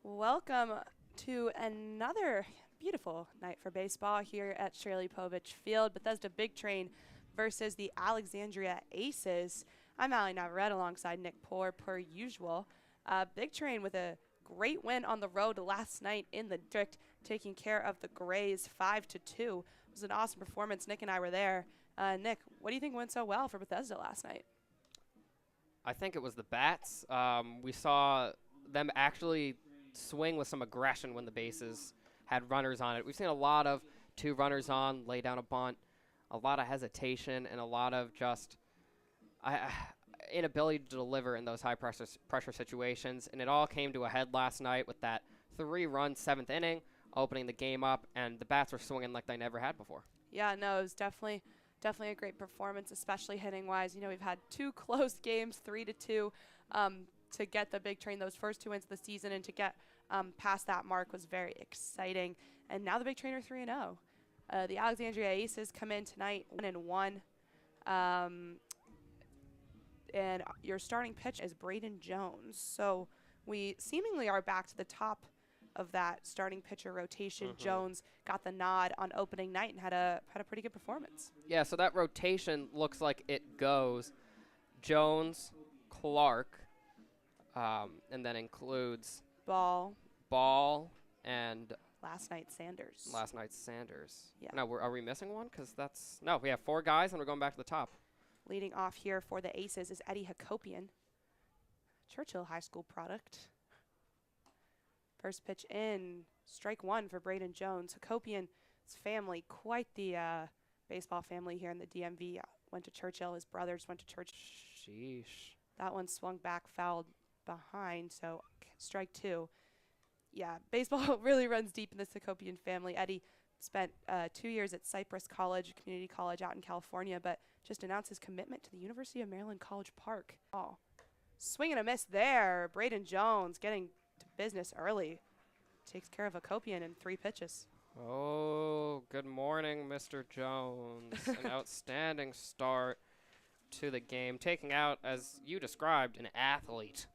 Welcome to another beautiful night for baseball here at Shirley Povich Field. Bethesda Big Train versus the Alexandria Aces. I'm Allie Navarrete alongside Nick Poor per usual. Big Train with a great win on the road last night in the district, taking care of the Grays 5-2. It was an awesome performance. Nick and I were there. Nick, what do you think went so well for Bethesda last night? I think it was the bats. We saw them actually swing with some aggression when the bases had runners on it. We've seen a lot of two runners on, lay down a bunt, a lot of hesitation, and a lot of just inability to deliver in those high pressure situations. And it all came to a head last night with that 3-run seventh inning, opening the game up, and the bats were swinging like they never had before. Yeah, no, it was definitely a great performance, especially hitting wise. You know, we've had two close games, 3-2, to get the Big Train those first two wins of the season, and to get past that mark was very exciting. And now the Big Train are 3-0. The Alexandria Aces come in tonight 1-1. And your starting pitch is Braden Jones. So we seemingly are back to the top of that starting pitcher rotation. Jones got the nod on opening night and had a pretty good performance. Yeah, so that rotation looks like it goes Jones, Clark, and then includes Ball, and last night's Sanders. Yeah. No, are we missing one? Because no, we have 4 guys, and we're going back to the top. Leading off here for the Aces is Eddie Hakopian, Churchill High School product. First pitch in, strike one for Braden Jones. Hakopian's family, quite the baseball family here in the DMV. Went to Churchill. His brothers went to Churchill. Sheesh. That one swung back, fouled behind, so strike two. Yeah, baseball really runs deep in this Hakopian family. Eddie spent 2 years at Cypress College, community college out in California, but just announced his commitment to the University of Maryland College Park. Oh, swing and a miss there. Braden Jones getting to business early. Takes care of Hakopian in 3 pitches. Oh, good morning, Mr. Jones. An outstanding start to the game. Taking out, as you described, an athlete.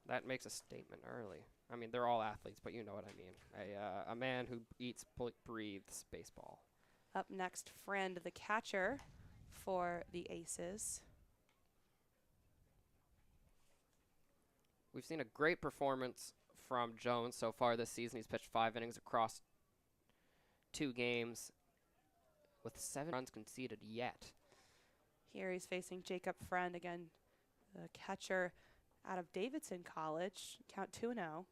That makes a statement early. I mean, they're all athletes, but you know what I mean. A man who eats, breathes baseball. Up next, Friend, the catcher for the Aces. We've seen a great performance from Jones so far this season. He's pitched 5 innings across 2 games with 7 runs conceded yet. Here he's facing Jacob Friend again, the catcher out of Davidson College. Count 2-0.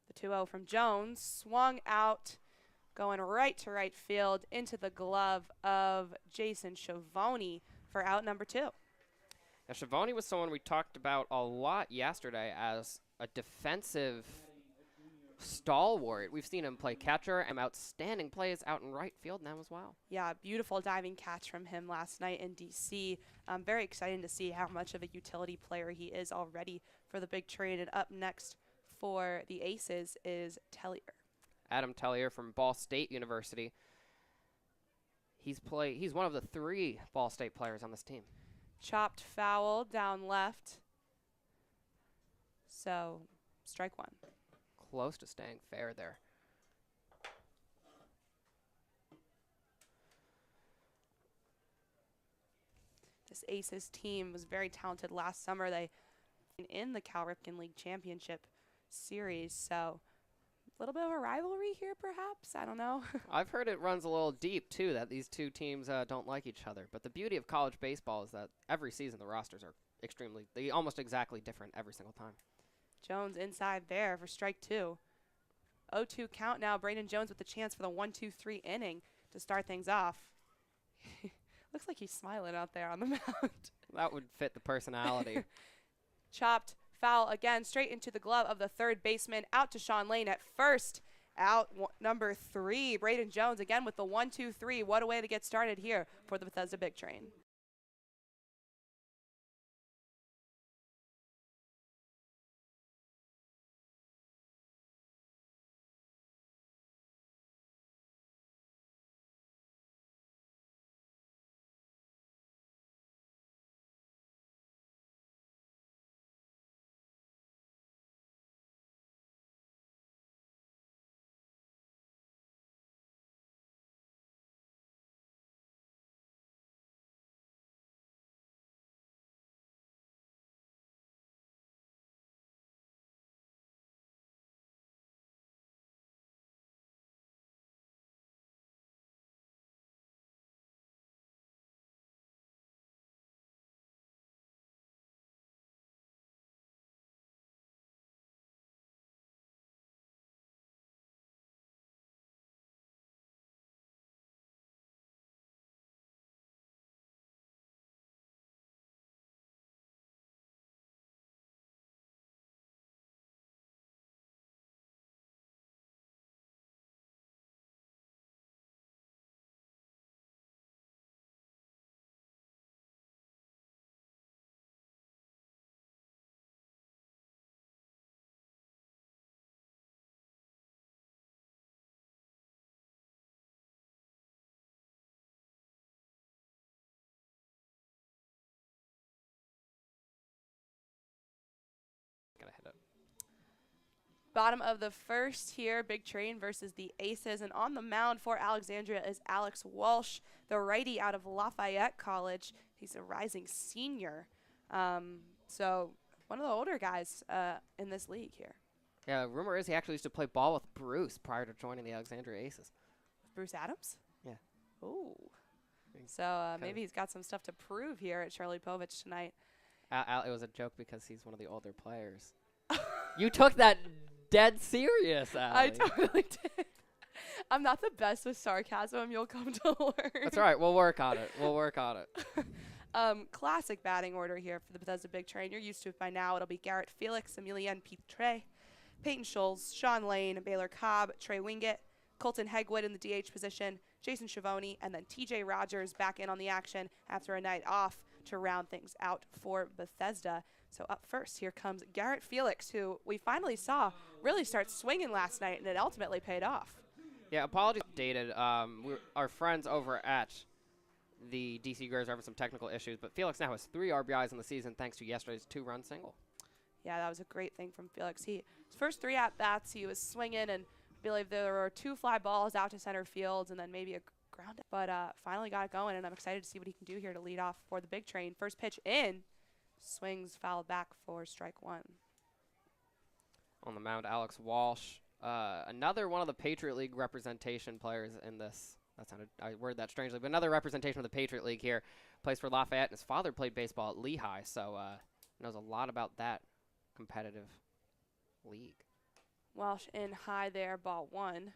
The 2-0 from Jones, swung out, going right to right field into the glove of Jason Schiavone for out number 2. Now, Schiavone was someone we talked about a lot yesterday as a defensive stalwart. We've seen him play catcher and outstanding plays out in right field now as well. Yeah, beautiful diving catch from him last night in D.C. Very exciting to see how much of a utility player he is already for the Big Train. And up next for the Aces is Tellier. Adam Tellier from Ball State University. He's one of the 3 Ball State players on this team. Chopped foul down left. So, strike one. Close to staying fair there. This Aces team was very talented last summer. They in the Cal Ripken League Championship Series, so a little bit of a rivalry here, perhaps. I don't know. I've heard it runs a little deep, too, that these two teams don't like each other. But the beauty of college baseball is that every season the rosters are almost exactly different every single time. Jones inside there for strike 2. 0-2 count now. Braden Jones with the chance for the 1-2-3 inning to start things off. Looks like he's smiling out there on the mound. That would fit the personality. Chopped foul again, straight into the glove of the third baseman. Out to Sean Lane at first. Out number 3. Braden Jones again with the 1-2-3. What a way to get started here for the Bethesda Big Train. Bottom of the first here, Big Train versus the Aces. And on the mound for Alexandria is Alex Walsh, the righty out of Lafayette College. He's a rising senior. So one of the older guys in this league here. Yeah, rumor is he actually used to play ball with Bruce prior to joining the Alexandria Aces. Bruce Adams? Yeah. Ooh. So maybe he's got some stuff to prove here at Shirley Povich tonight. It was a joke because he's one of the older players. You took that dead serious, Allie. I totally did. I'm not the best with sarcasm. You'll come to learn. That's all right. We'll work on it. Classic batting order here for the Bethesda Big Train. You're used to it by now. It'll be Garrett Felix, Emilienne Pitre, Peyton Scholes, Sean Lane, Baylor Cobb, Trey Wingett, Colton Hegwood in the DH position, Jason Schiavone, and then TJ Rogers back in on the action after a night off to round things out for Bethesda. So up first, here comes Garrett Felix, who we finally saw really start swinging last night, and it ultimately paid off. Yeah, apologies updated. Our friends over at the DC Grizz are having some technical issues, but Felix now has 3 RBIs in the season thanks to yesterday's 2-run single. Yeah, that was a great thing from Felix. His first 3 at-bats, he was swinging, and I believe there were 2 fly balls out to center field and then maybe a ground out. But finally got it going, and I'm excited to see what he can do here to lead off for the Big Train. First pitch in, swings fouled back for strike 1. On the mound, Alex Walsh, another one of the Patriot League representation players in this. I worded that strangely, but another representation of the Patriot League here. Plays for Lafayette, and his father played baseball at Lehigh, so knows a lot about that competitive league. Walsh in high there, ball 1.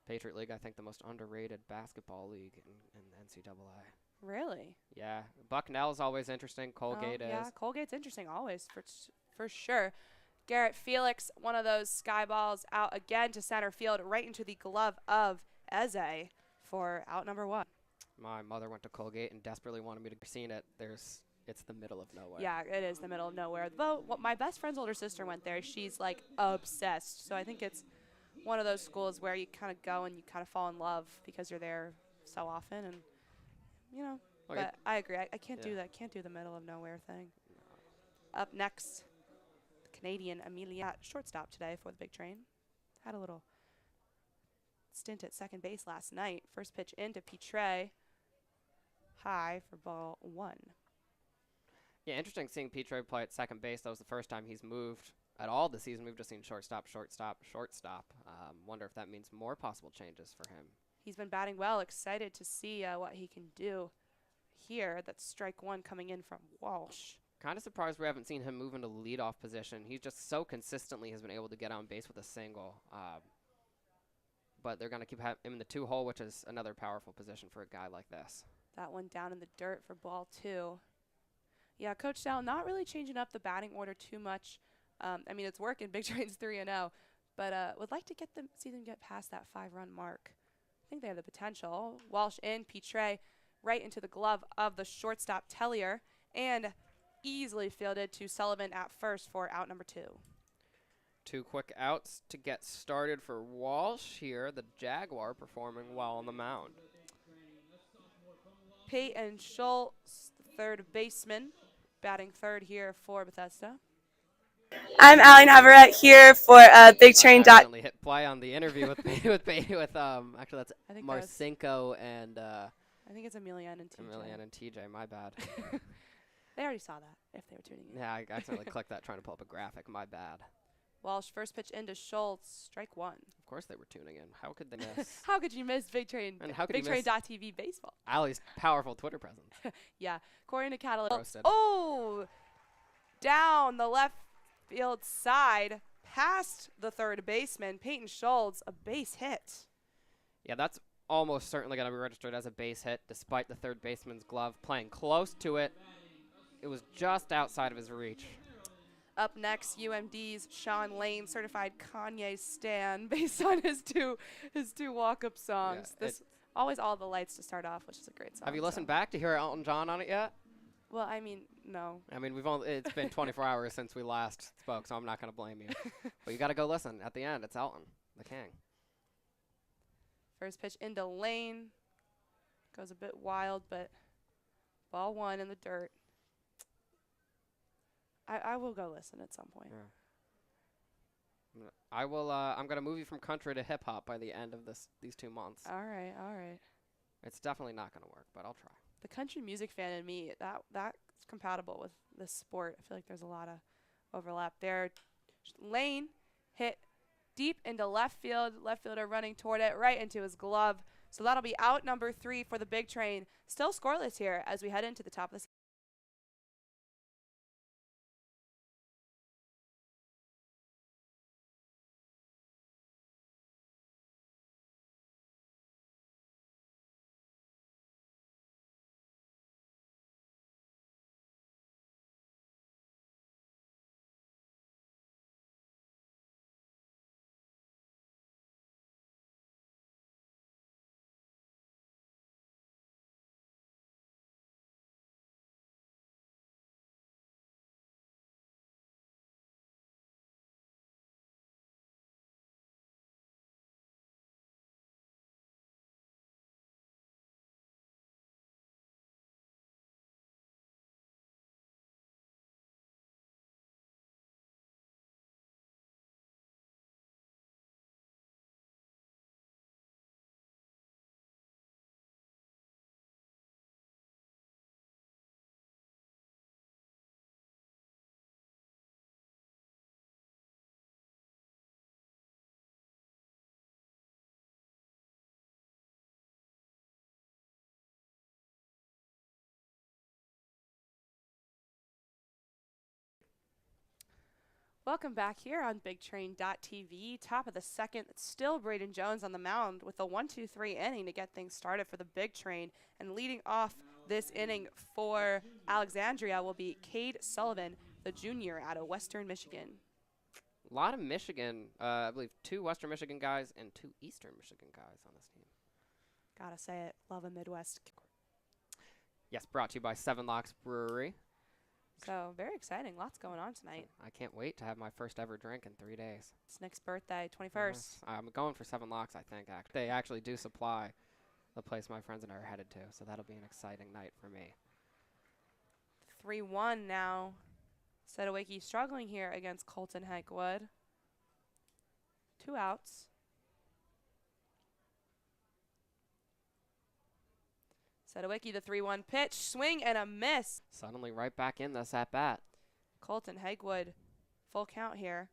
Patriot League, I think the most underrated basketball league in NCAA. Really? Yeah. Bucknell's always interesting. Colgate is. Yeah, Colgate's interesting always, for sure. Garrett Felix, one of those sky balls out again to center field, right into the glove of Eze for out number 1. My mother went to Colgate and desperately wanted me to see it. It's the middle of nowhere. Yeah, it is the middle of nowhere. Though my best friend's older sister went there. She's like obsessed. So I think it's one of those schools where you kind of go and you kind of fall in love because you're there so often, and Okay. But I agree. I can't do that. Can't do the middle of nowhere thing. No. Up next, Canadian Amelia, shortstop today for the Big Train. Had a little stint at second base last night. First pitch into Pitre. High for ball 1. Yeah, interesting seeing Pitre play at second base. That was the first time he's moved at all this season. We've just seen shortstop. Wonder if that means more possible changes for him. He's been batting well. Excited to see what he can do here. That's strike 1 coming in from Walsh. Kind of surprised we haven't seen him move into leadoff position. He just so consistently has been able to get on base with a single. But they're going to keep him in the 2-hole, which is another powerful position for a guy like this. That one down in the dirt for ball 2. Yeah, Coach Dell not really changing up the batting order too much. I mean, it's working. Big Train's 3-0. But would like to see them get past that 5-run mark. I think they have the potential. Walsh in, Pitre right into the glove of the shortstop Tellier, and easily fielded to Sullivan at first for out number 2. 2 quick outs to get started for Walsh here. The Jaguar performing well on the mound. Peyton Schultz, third baseman, batting third here for Bethesda. I'm Allie Navarrete here for Big Train. I accidentally hit play on the interview with actually that's Marcinko and I think it's Emilienne and TJ. Emilienne and TJ, my bad. They already saw that if they were tuning in. Yeah, I accidentally clicked that trying to pull up a graphic, my bad. Walsh first pitch into Schultz, strike 1. Of course they were tuning in. How could they miss? How could you miss Big Train? And how could you miss BigTrain.tv baseball? Allie's powerful Twitter presence. Yeah, according to Catalyst. Roasted. Oh, down the left field side, past the third baseman, Peyton Schultz, a base hit. Yeah, that's almost certainly going to be registered as a base hit, despite the third baseman's glove playing close to it. It was just outside of his reach. Up next, UMD's Sean Lane, certified Kanye stan, based on his two walk-up songs. Yeah, always all the lights to start off, which is a great song. Have you listened back to hear Elton John on it yet? Well, I mean, no. I mean, it's been 24 hours since we last spoke, so I'm not going to blame you. But you got to go listen. At the end, it's Elton, the king. First pitch into Lane. Goes a bit wild, but ball 1 in the dirt. I will go listen at some point. Yeah. I'm gonna move you from country to hip hop by the end of these 2 months. All right, all right. It's definitely not gonna work, but I'll try. The country music fan in me, that's compatible with this sport. I feel like there's a lot of overlap there. Lane hit deep into left field. Left fielder running toward it, right into his glove. So that'll be out number 3 for the big train. Still scoreless here as we head into the top of the Welcome back here on BigTrain.tv. Top of the second, it's still Braden Jones on the mound with a 1-2-3 inning to get things started for the Big Train. And leading off this inning for Alexandria will be Cade Sullivan, the junior out of Western Michigan. A lot of Michigan, I believe 2 Western Michigan guys and 2 Eastern Michigan guys on this team. Gotta say it, love a Midwest. Yes, brought to you by Seven Locks Brewery. So very exciting, lots going on tonight. I can't wait to have my first ever drink in 3 days. It's Nick's birthday, 21st. Yes, I'm going for Seven Locks, I think. They actually do supply the place my friends and I are headed to, so that'll be an exciting night for me. 3-1 now. Sedawicki struggling here against Colton Hegwood. 2 outs. Sedawicki, the 3-1 pitch, swing and a miss. Suddenly right back in this at bat. Colton Hegwood, full count here.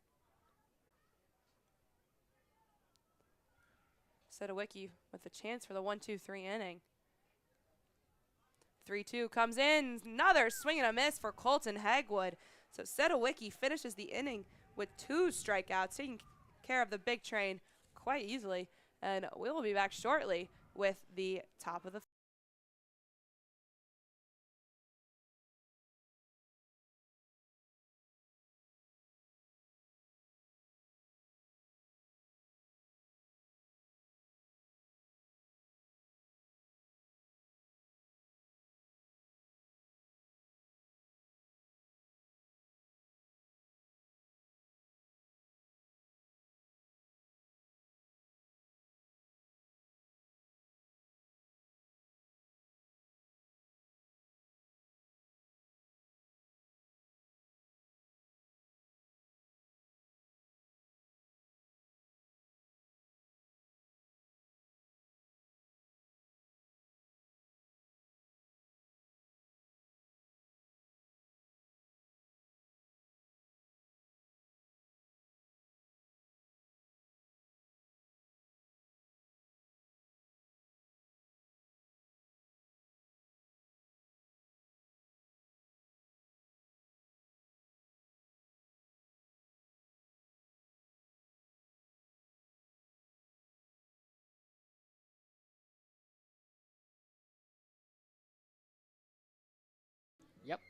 Sedawicki with a chance for the 1-2-3 inning. 3-2 comes in, another swing and a miss for Colton Hegwood. So Sedawicki finishes the inning with 2 strikeouts, taking care of the Big Train quite easily. And we will be back shortly with the top of the Yep.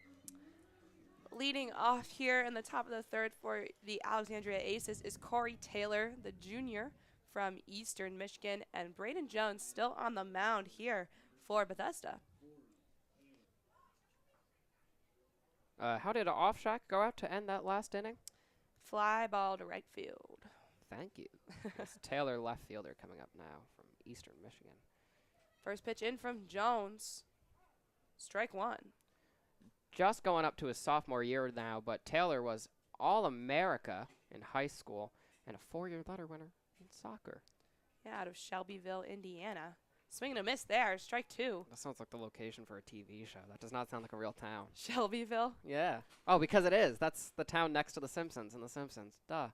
leading off here in the top of the third for the Alexandria Aces is Corey Taylor, the junior from Eastern Michigan, and Braden Jones still on the mound here for Bethesda. How did Offshack go out to end that last inning? Fly ball to right field. Thank you. It's Taylor, left fielder, coming up now from Eastern Michigan. First pitch in from Jones. Strike 1. just going up to his sophomore year now, but Taylor was All-America in high school and a 4-year letter winner in soccer. Yeah, out of Shelbyville, Indiana. Swing and a miss there. Strike 2. That sounds like the location for a TV show. That does not sound like a real town. Shelbyville. Yeah. Oh, because it is. That's the town next to The Simpsons in The Simpsons. Duh.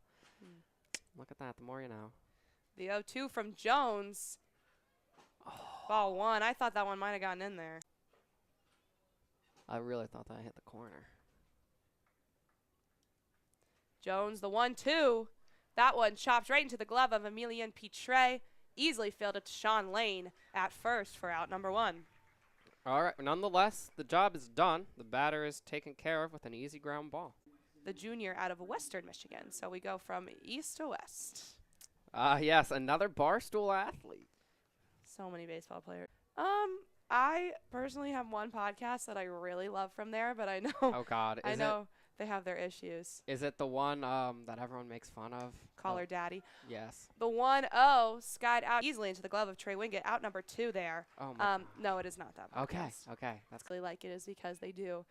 Look at that. The more you know. The 0-2 from Jones. Ball 1. I thought that one might have gotten in there. I really thought that hit the corner. Jones, the 1-2. That one chopped right into the glove of Emilian Pitre. Easily fielded to Sean Lane at first for out number 1. All right. Nonetheless, the job is done. The batter is taken care of with an easy ground ball. The junior out of Western Michigan. So we go from east to west. Yes, another Barstool athlete. So many baseball players. I personally have one podcast that I really love from there, but I know Oh, God. I know they have their issues. Is it the one that everyone makes fun of? Caller Daddy. Yes. The 1-0 skied out easily into the glove of Trey Wingett. Out number 2 there. Oh, my God. No, it is not that podcast. Okay. That's Really like it is because they do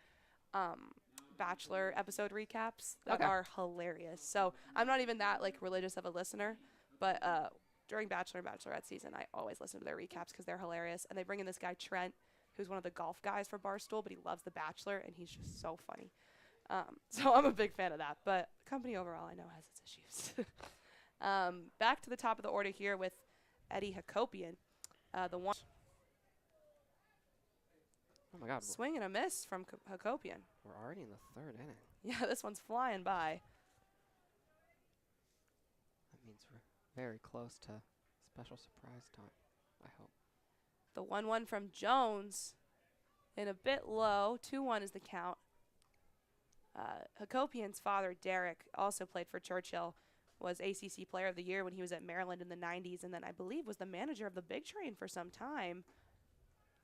Bachelor episode recaps that Okay. are hilarious. So I'm not even that like religious of a listener, but during Bachelor and Bachelorette season, I always listen to their recaps because they're hilarious. And they bring in this guy Trent, who's one of the golf guys for Barstool, but he loves The Bachelor, and he's just so funny. So I'm a big fan of that. But the company overall, I know, has its issues. Back to the top of the order here with Eddie Hakopian. The one Oh, my God. swing and a miss from Hakopian. We're already in the 3rd inning. Yeah, this one's flying by. That means we're very close to special surprise time, I hope. The 1-1 from Jones in a bit low. 2-1 is the count. Hakopian's father, Derek, also played for Churchill, was ACC Player of the Year when he was at Maryland in the 90s, and then I believe was the manager of the Big Train for some time.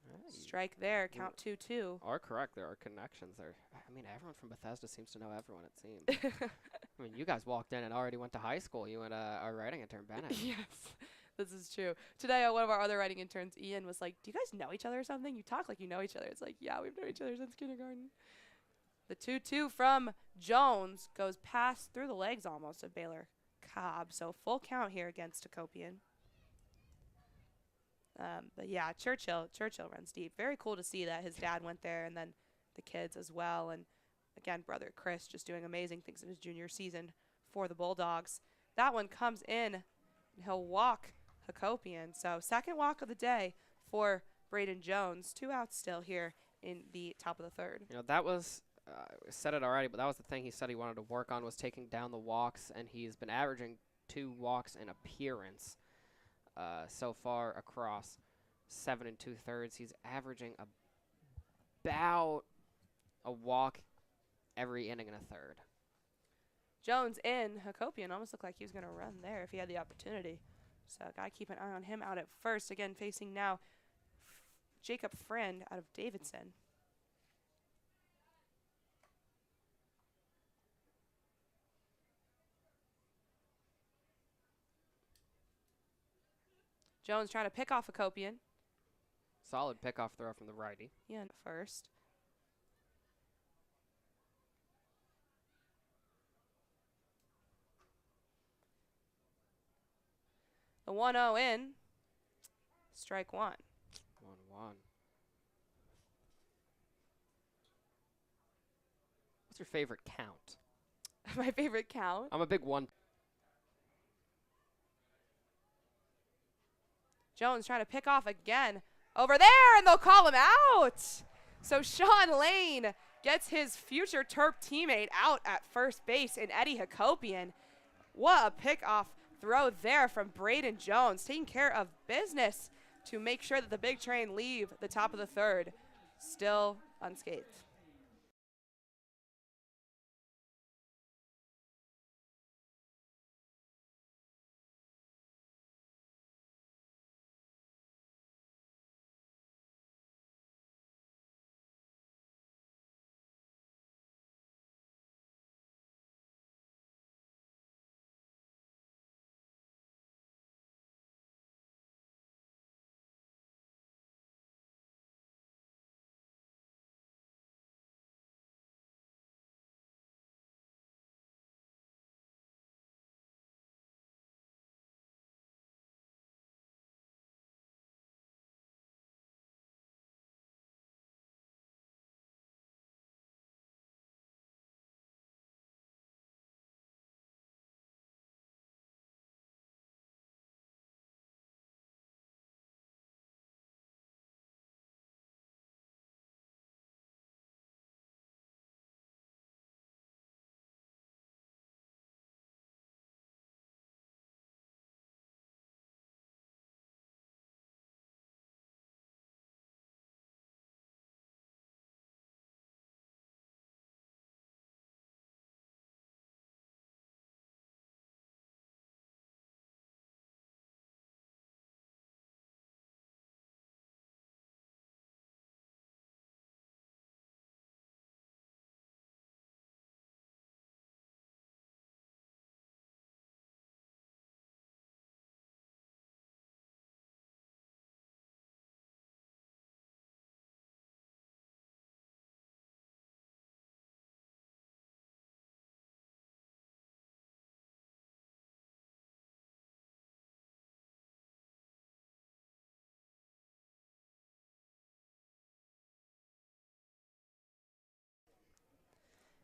Hey, Strike there, count 2-2. are correct. There are connections there. I mean, everyone from Bethesda seems to know everyone, it seems. I mean, you guys walked in and already went to high school. You and our writing intern, Bennett. Yes, this is true. Today, one of our other writing interns, Ian, was like, do you guys know each other or something? You talk like you know each other. It's like, yeah, we've known each other since kindergarten. The 2-2 from Jones goes past through the legs almost of Baylor Cobb. So full count here against Hakopian. But yeah, Churchill runs deep. Very cool to see that his dad went there and then the kids as well. And again, brother Chris just doing amazing things in his junior season for the Bulldogs. That one comes in and he'll walk Hakopian. So second walk of the day for Braden Jones. 2 outs still here in the top of the 3rd. You know, that was, said it already, but that was the thing he said he wanted to work on was taking down the walks, and he's been averaging 2 walks in appearance so far across 7 2/3. He's averaging about a walk every inning and a third. Jones in. Hakopian almost looked like he was going to run there if he had the opportunity. So got to keep an eye on him out at first. Again, facing now Jacob Friend out of Davidson. Jones trying to pick off Hakopian. Solid pickoff throw from the righty. Yeah, first. The 1-0 in. Strike 1. 1-1. What's your favorite count? My favorite count. I'm a big one. Jones trying to pick off again. Over there, and they'll call him out. So Sean Lane gets his future Terp teammate out at first base in Eddie Hakopian. What a pickoff throw there from Braden Jones, taking care of business to make sure that the Big Train leave the top of the 3rd still unscathed.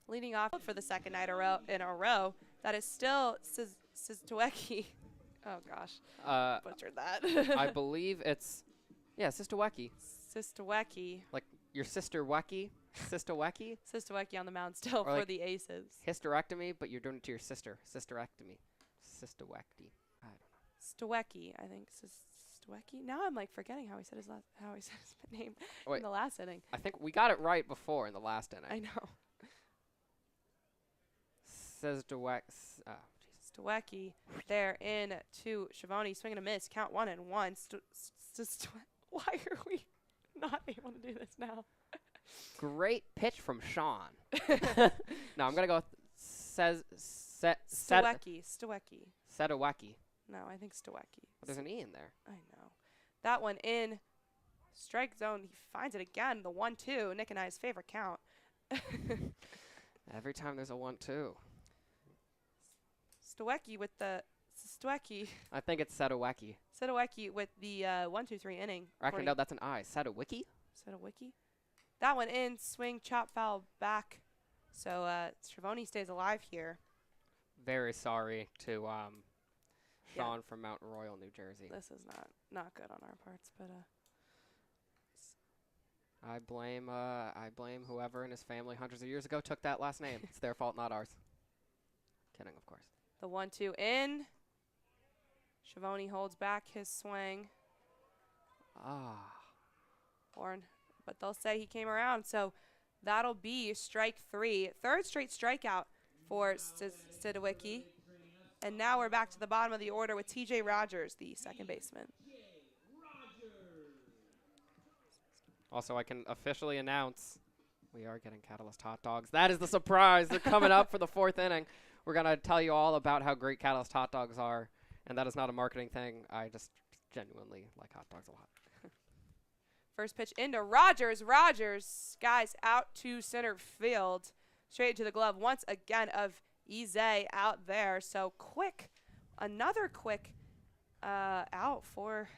Leading off for the second night in a row, that is still Sistawecki. Oh, gosh. Butchered that. I believe it's, Sistawecki. Sistawecki. Like your sister Wecky? Sistawecki? Sistawecki on the mound still Or for like the Aces. Hysterectomy, but you're doing it to your sister. Sisterectomy. Sistawecki. I don't know. Stawecki, I think. Stawecki? Now I'm like forgetting how he said his name in the last inning. I think we got it right before in the last inning. I know. Stawecki there in to Schiavone, swing and a miss. Count 1-1. Why are we not able to do this now? Great pitch from Sean. No, I'm going to go with Stawecki. Setawecki. No, I think Stawecki. But there's an E in there. I know. That one in strike zone. He finds it again. The 1-2. Nick and I's favorite count. Every time there's a 1-2. Stawecki with the Stawecki. I think it's Setawecki. Setawecki with the 1-2-3 inning. Or actually, no, that's an I. Setawecki? Setawecki. That one in. Swing, chop, foul, back. So Schiavone stays alive here. Very sorry to Sean from Mount Royal, New Jersey. This is not good on our parts, but I blame whoever in his family hundreds of years ago took that last name. It's their fault, not ours. Kidding, of course. The 1-2 in. Schiavone holds back his swing. Horn, but they'll say he came around, so that'll be strike 3. Third straight strikeout for Sidowicki. And now we're back to the bottom of the order with T.J. Rogers, the second baseman. Also, I can officially announce we are getting Catalyst hot dogs. That is the surprise. They're coming up for the 4th inning. We're going to tell you all about how great Catalyst hot dogs are. And that is not a marketing thing. I just genuinely like hot dogs a lot. First pitch into Rogers. Rogers, guys, out to center field. Straight into the glove once again of Ize out there. So quick, another quick out for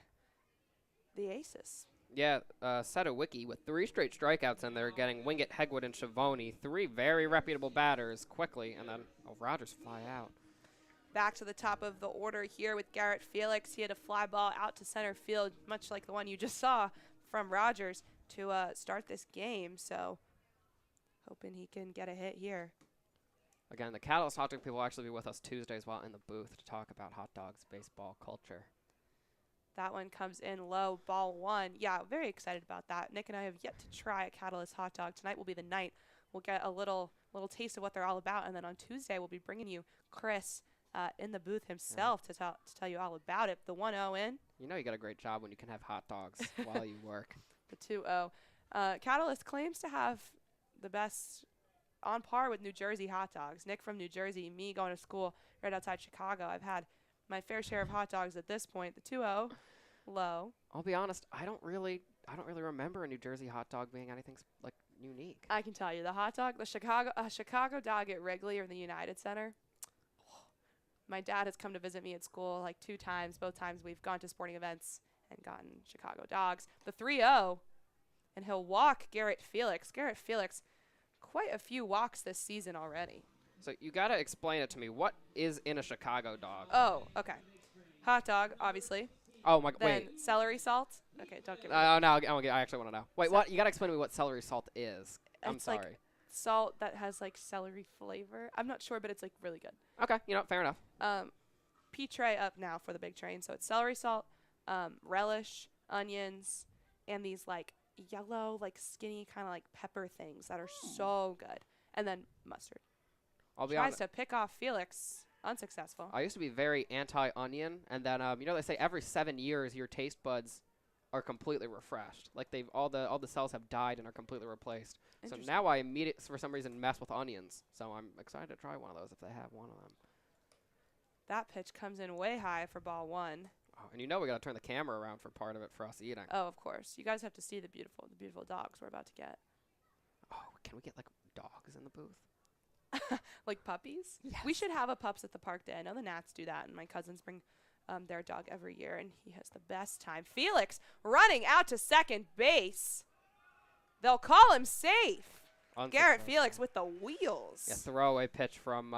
the Aces. Yeah, Setawicki with 3 straight strikeouts in there, getting Wingett, Hegwood, and Schiavone. 3 very reputable batters quickly, and then Rogers fly out. Back to the top of the order here with Garrett Felix. He had a fly ball out to center field, much like the one you just saw from Rogers to start this game. So hoping he can get a hit here. Again, the Catalyst hot dog people will actually be with us Tuesdays while in the booth to talk about hot dogs, baseball, culture. That one comes in low, ball 1. Yeah, very excited about that. Nick and I have yet to try a Catalyst hot dog. Tonight will be the night. We'll get a little taste of what they're all about, and then on Tuesday we'll be bringing you Chris in the booth himself to tell you all about it. The 1-0 in. You know you got a great job when you can have hot dogs while you work. The 2-0. Catalyst claims to have the best, on par with New Jersey hot dogs. Nick from New Jersey, me going to school right outside Chicago. I've had my fair share of hot dogs at this point. The 2-0, low. I'll be honest, I don't really remember a New Jersey hot dog being anything like unique. I can tell you the hot dog, the Chicago dog at Wrigley or in the United Center. My dad has come to visit me at school like 2 times. Both times we've gone to sporting events and gotten Chicago dogs. The 3-0, and he'll walk Garrett Felix. Garrett Felix, quite a few walks this season already. So you got to explain it to me. What is in a Chicago dog? Oh, okay. Hot dog, obviously. Oh, my, then wait. celery salt. Okay, don't give me Oh, no, I actually want to know. Wait, what? You got to explain to me what celery salt is. I'm sorry. Like salt that has like celery flavor. I'm not sure, but it's like really good. Okay, fair enough. P tray up now for the big train. So it's celery salt, relish, onions, and these like yellow, like skinny kind of like pepper things that are so good. And then mustard. I'll be Tries honest. to pick off Felix. Unsuccessful. I used to be very anti-onion, and then they say every 7 years your taste buds are completely refreshed. Like all the cells have died and are completely replaced. So now I immediately, for some reason, mess with onions. So I'm excited to try one of those if they have one of them. That pitch comes in way high for ball 1. Oh, and we got to turn the camera around for part of it for us eating. Oh, of course. You guys have to see the beautiful dogs we're about to get. Oh, can we get like dogs in the booth? Like puppies? Yes. We should have a pups at the park day. I know the Nats do that, and my cousins bring their dog every year, and he has the best time. Felix running out to second base. They'll call him safe. Garrett Unsuccessful. Felix with the wheels. Yeah, throwaway pitch from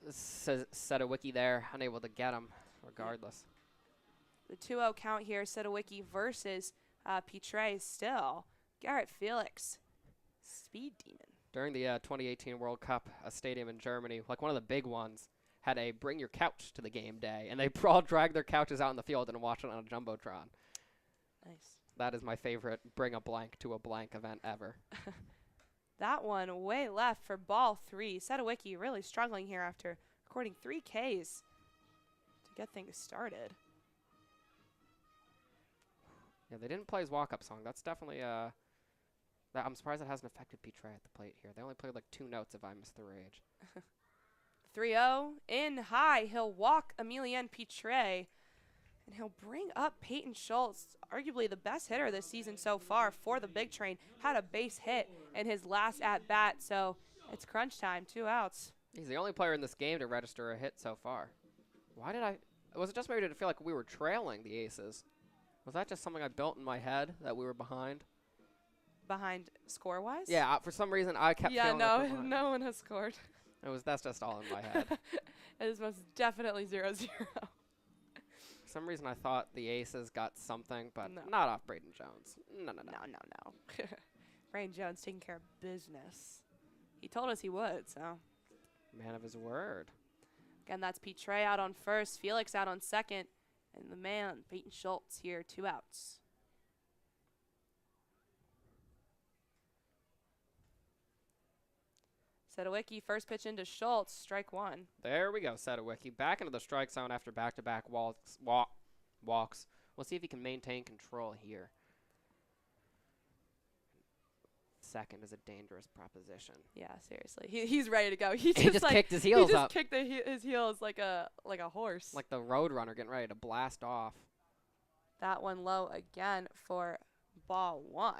Sedowicki there, unable to get him regardless. The 2-0 count here, Sedowicki versus Pitre still. Garrett Felix, speed demon. During the 2018 World Cup, a stadium in Germany, like one of the big ones, had a bring your couch to the game day, and they all dragged their couches out in the field and watched it on a Jumbotron. Nice. That is my favorite bring a blank to a blank event ever. That one way left for ball 3. Sedowicki really struggling here after recording 3 Ks to get things started. Yeah, they didn't play his walk-up song. That's definitely I'm surprised it hasn't affected Pitre at the plate here. They only played like 2 notes if I miss the rage. 3-0 in high. He'll walk Emilien Pitre, and he'll bring up Peyton Schultz, arguably the best hitter this season so far for the Big Train. Had a base hit in his last at-bat, so it's crunch time, 2 outs. He's the only player in this game to register a hit so far. Why did was it just maybe to feel like we were trailing the Aces? Was that just something I built in my head that we were behind? Behind score-wise? Yeah, for some reason I kept feeling like we're behind. No one has scored. That's just all in my head. It is most definitely 0-0. For some reason I thought the Aces got something, but No. not off Braden Jones. No. No. Braden Jones taking care of business. He told us he would, so. Man of his word. Again, that's Pitre out on first, Felix out on second, and the man, Peyton Schultz, here, 2 outs. Sedowicki, first pitch into Schultz, strike 1. There we go, Sedowicki. Back into the strike zone after back-to-back walks. We'll see if he can maintain control here. Second is a dangerous proposition. Yeah, seriously. He's ready to go. He just kicked his heels up. He just kicked his heels like a horse. Like the road runner getting ready to blast off. That one low again for ball 1.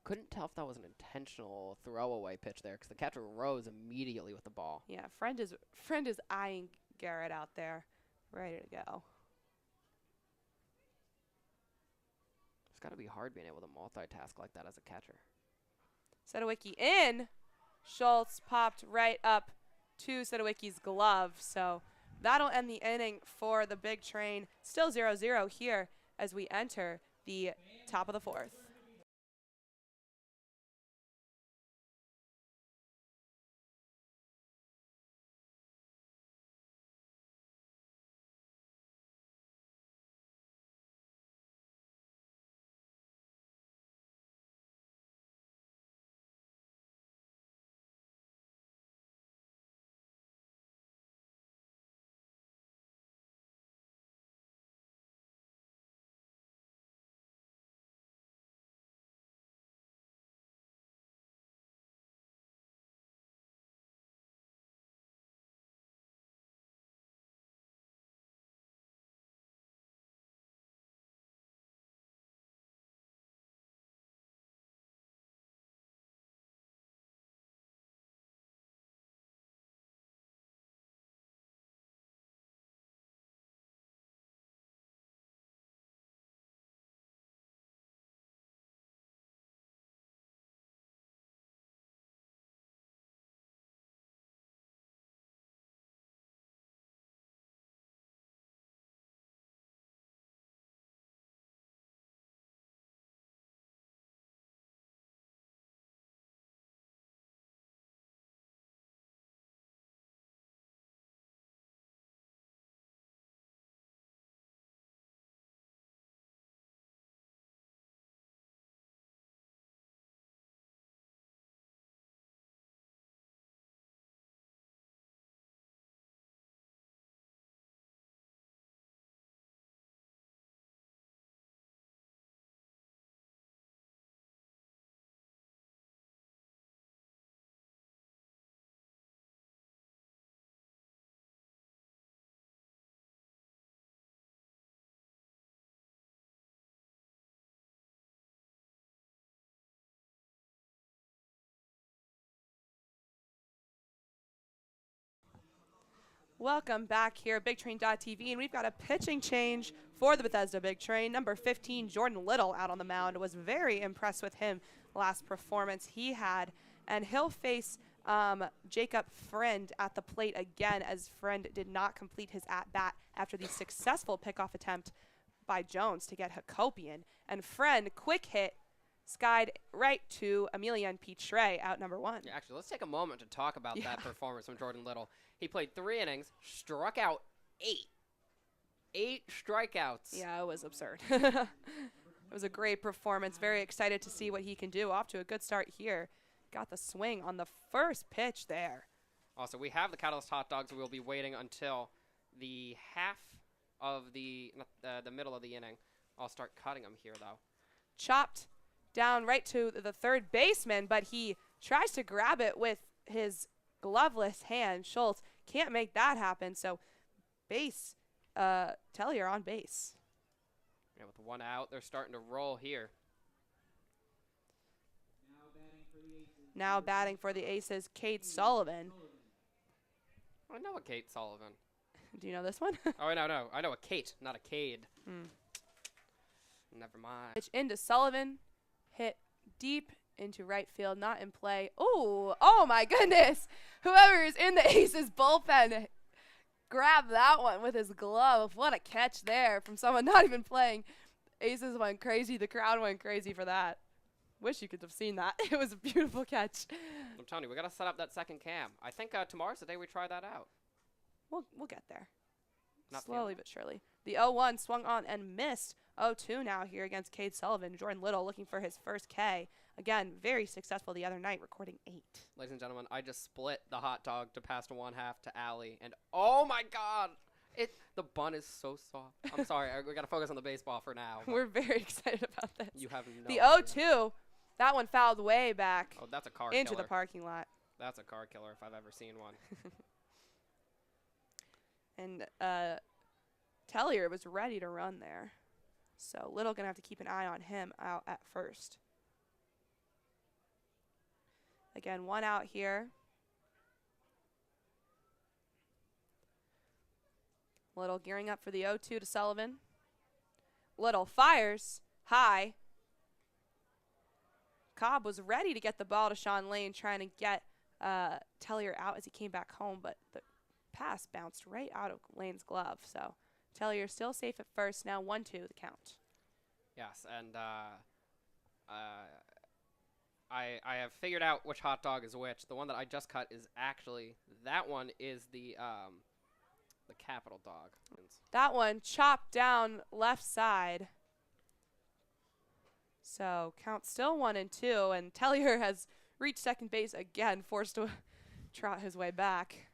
Couldn't tell if that was an intentional throwaway pitch there because the catcher rose immediately with the ball. Yeah, friend is eyeing Garrett out there, ready to go. It's got to be hard being able to multitask like that as a catcher. Sedowicki in. Schultz popped right up to Sedowicki's glove. So that'll end the inning for the Big Train. Still 0-0 here as we enter the top of the 4th. Welcome back here at BigTrain.tv, and we've got a pitching change for the Bethesda Big Train. Number 15, Jordan Little, out on the mound. Was very impressed with him last performance he had. And he'll face Jacob Friend at the plate again, as Friend did not complete his at-bat after the successful pickoff attempt by Jones to get Hakopian. And Friend, quick hit, skied right to Emilian Pitre, out number 1. Yeah, actually, let's take a moment to talk about that performance from Jordan Little. He played 3 innings, struck out 8. 8 strikeouts. Yeah, it was absurd. It was a great performance. Very excited to see what he can do. Off to a good start here. Got the swing on the first pitch there. Also, we have the Catalyst hot dogs. We'll be waiting until the half of the middle of the inning. I'll start cutting them here, though. Chopped down right to the third baseman, but he tries to grab it with his gloveless hand. Schultz can't make that happen, so base, Tellier on base. Yeah, with 1 out, they're starting to roll here. Now batting for the Aces, Kate Sullivan. I know a Kate Sullivan. Do you know this one? Oh, no. I know a Kate, not a Cade. Never mind. Pitch into Sullivan. Hit deep into right field, not in play. Ooh, oh my goodness. Whoever is in the Aces bullpen grabbed that one with his glove. What a catch there from someone not even playing. Aces went crazy. The crowd went crazy for that. Wish you could have seen that. It was a beautiful catch. I'm telling you, we got to set up that second cam. I think tomorrow's the day we try that out. We'll get there. Not Slowly but surely. The 0-1 swung on and missed. 0-2 now here against Cade Sullivan. Jordan Little looking for his first K. Again, very successful the other night, recording 8. Ladies and gentlemen, I just split the hot dog to pass to 1/2 to Allie, and oh my God, the bun is so soft. I'm sorry, we got to focus on the baseball for now. We're very excited about this. You have no The idea. 0-2, that one fouled way back Oh, that's a car into killer. the parking lot. That's a car killer if I've ever seen one. And Tellier was ready to run there. So Little going to have to keep an eye on him out at first. Again, 1 out here. Little gearing up for the 0-2 to Sullivan. Little fires high. Cobb was ready to get the ball to Sean Lane, trying to get Tellier out as he came back home, but the pass bounced right out of Lane's glove. So Tellier still safe at first. Now 1-2 the count. Yes, and I have figured out which hot dog is which. The one that I just cut is actually, that one is the capital dog. That one chopped down left side. So count still 1-2, and Tellier has reached second base again, forced to trot his way back.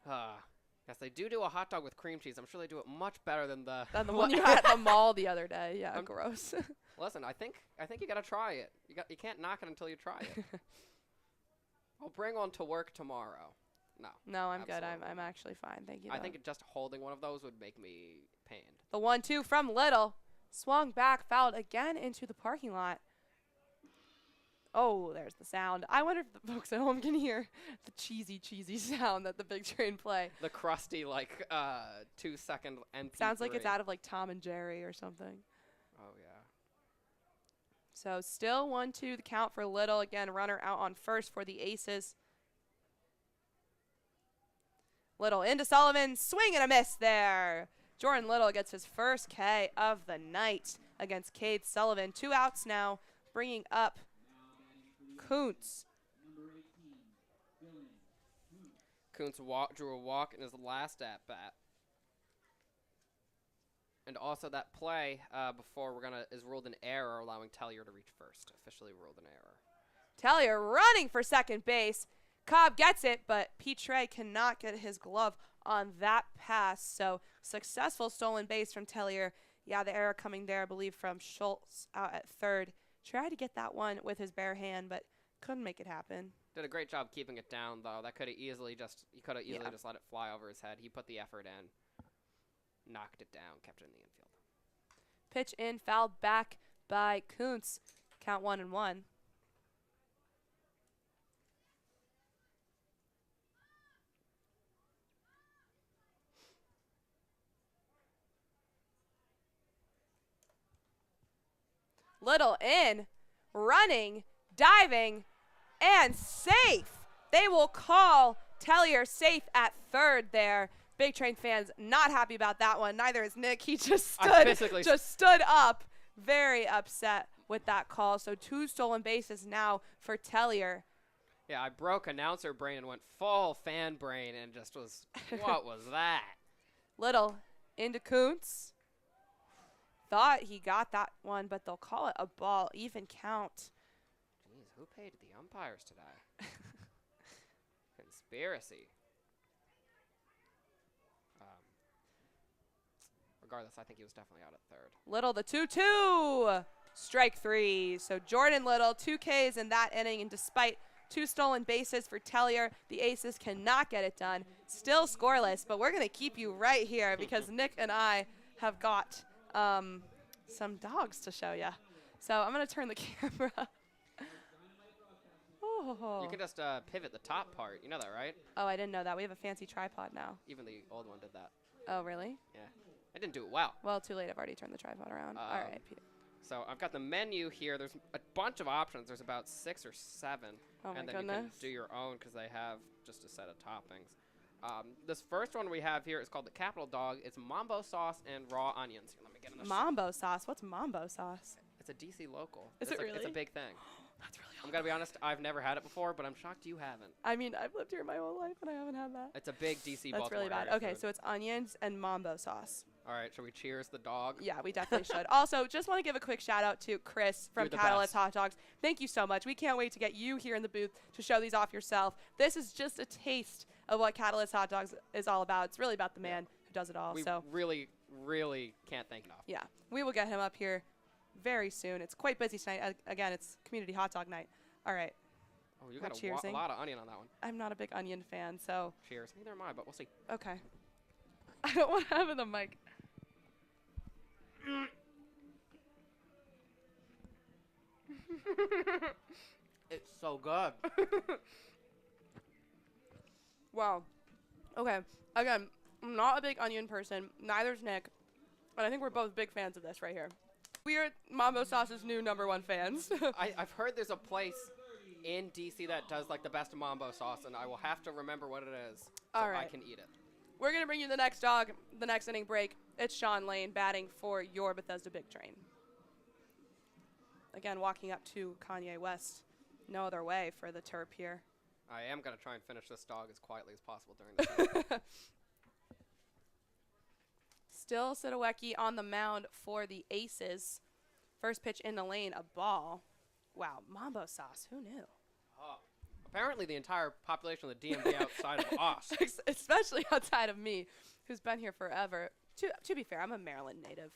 Yes, they do a hot dog with cream cheese. I'm sure they do it much better than the one you had at the mall the other day. Yeah, gross. Listen, I think you gotta try it. You can't knock it until you try it. I'll bring one to work tomorrow. No, I'm good. Absolutely I'm actually fine. Thank you. I think just holding one of those would make me pained. The 1-2 from Little. Swung back, fouled again into the parking lot. Oh, there's the sound. I wonder if the folks at home can hear the cheesy sound that the big train play. The crusty, 2-second MP3. Sounds like it's out of, Tom and Jerry or something. Oh, yeah. So still 1-2 the count for Little. Again, runner out on first for the Aces. Little into Sullivan. Swing and a miss there. Jordan Little gets his first K of the night against Cade Sullivan. 2 outs now, bringing up Kuntz. Kuntz drew a walk in his last at-bat. And also that play before is ruled an error, allowing Tellier to reach first. Officially ruled an error. Tellier running for second base. Cobb gets it, but Pitre cannot get his glove on that pass. So successful stolen base from Tellier. Yeah, the error coming there, I believe, from Schultz out at third. Tried to get that one with his bare hand, but couldn't make it happen. Did a great job keeping it down, though. That could have easily just let it fly over his head. He put the effort in, knocked it down, kept it in the infield. Pitch in, fouled back by Kuntz. Count 1-1. Little in. running, diving, and safe. They will call Tellier safe at third there. Big Train fans not happy about that one. Neither is Nick. He just stood up, very upset with that call. So 2 stolen bases now for Tellier. Yeah, I broke announcer brain and went full fan brain and just was, what was that? Little into Kuntz. Thought he got that one, but they'll call it a ball. Even count. Jeez, who paid the umpires today? Conspiracy. Regardless, I think he was definitely out at third. Little, the 2-2. Strike 3. So Jordan Little, 2 Ks in that inning, and despite 2 stolen bases for Tellier, the Aces cannot get it done. Still scoreless, but we're going to keep you right here because Nick and I have got some dogs to show you. So I'm going to turn the camera. Oh. You can just pivot the top part. You know that, right? Oh, I didn't know that. We have a fancy tripod now. Even the old one did that. Oh, really? Yeah. I didn't do it well. Well, too late. I've already turned the tripod around. All right, Peter. So I've got the menu here. There's a bunch of options. There's about 6 or 7. Oh, my and then goodness. you can do your own because they have just a set of toppings. This first one we have here is called the Capital Dog. It's mambo sauce and raw onions. Here, let me get in the Mambo sauce? What's mambo sauce? It's a DC local. Is it really? It's a big thing. That's really I'm going to be honest, I've never had it before, but I'm shocked you haven't. I mean, I've lived here my whole life and I haven't had that. It's a big DC That's Baltimore really bad. area Okay, food. so it's onions and mambo sauce. All right, shall we cheers the dog? Yeah, we definitely should. Also, just want to give a quick shout out to Chris from You're the Catalyst best. Hot Dogs. Thank you so much. We can't wait to get you here in the booth to show these off yourself. This is just a taste of what Catalyst Hot Dogs is all about. It's really about the man who does it all. We So really, really can't thank enough. yeah, we will get him up here very soon. It's quite busy tonight. Again, it's community hot dog night. All right. Oh, you We're got a cheersing. lot of onion on that one. I'm not a big onion fan, so Cheers. Neither am I, but we'll see. okay. I don't want to have it on the mic. It's so good. Wow. Okay. Again, I'm not a big onion person. Neither's Nick. And I think we're both big fans of this right here. We are Mambo Sauce's new #1 fans. I've heard there's a place in DC that does like the best mambo sauce, and I will have to remember what it is so All I right. can eat it. We're going to bring you the next dog, the next inning break. It's Sean Lane batting for your Bethesda Big Train. Again, walking up to Kanye West. No other way for the Terp here. I am going to try and finish this dog as quietly as possible during the game. Still Sidowecki on the mound for the Aces. First pitch in the lane, a ball. Wow, Mambo Sauce. Who knew? Apparently the entire population of the DMV outside of us. Especially outside of me, who's been here forever. To be fair, I'm a Maryland native.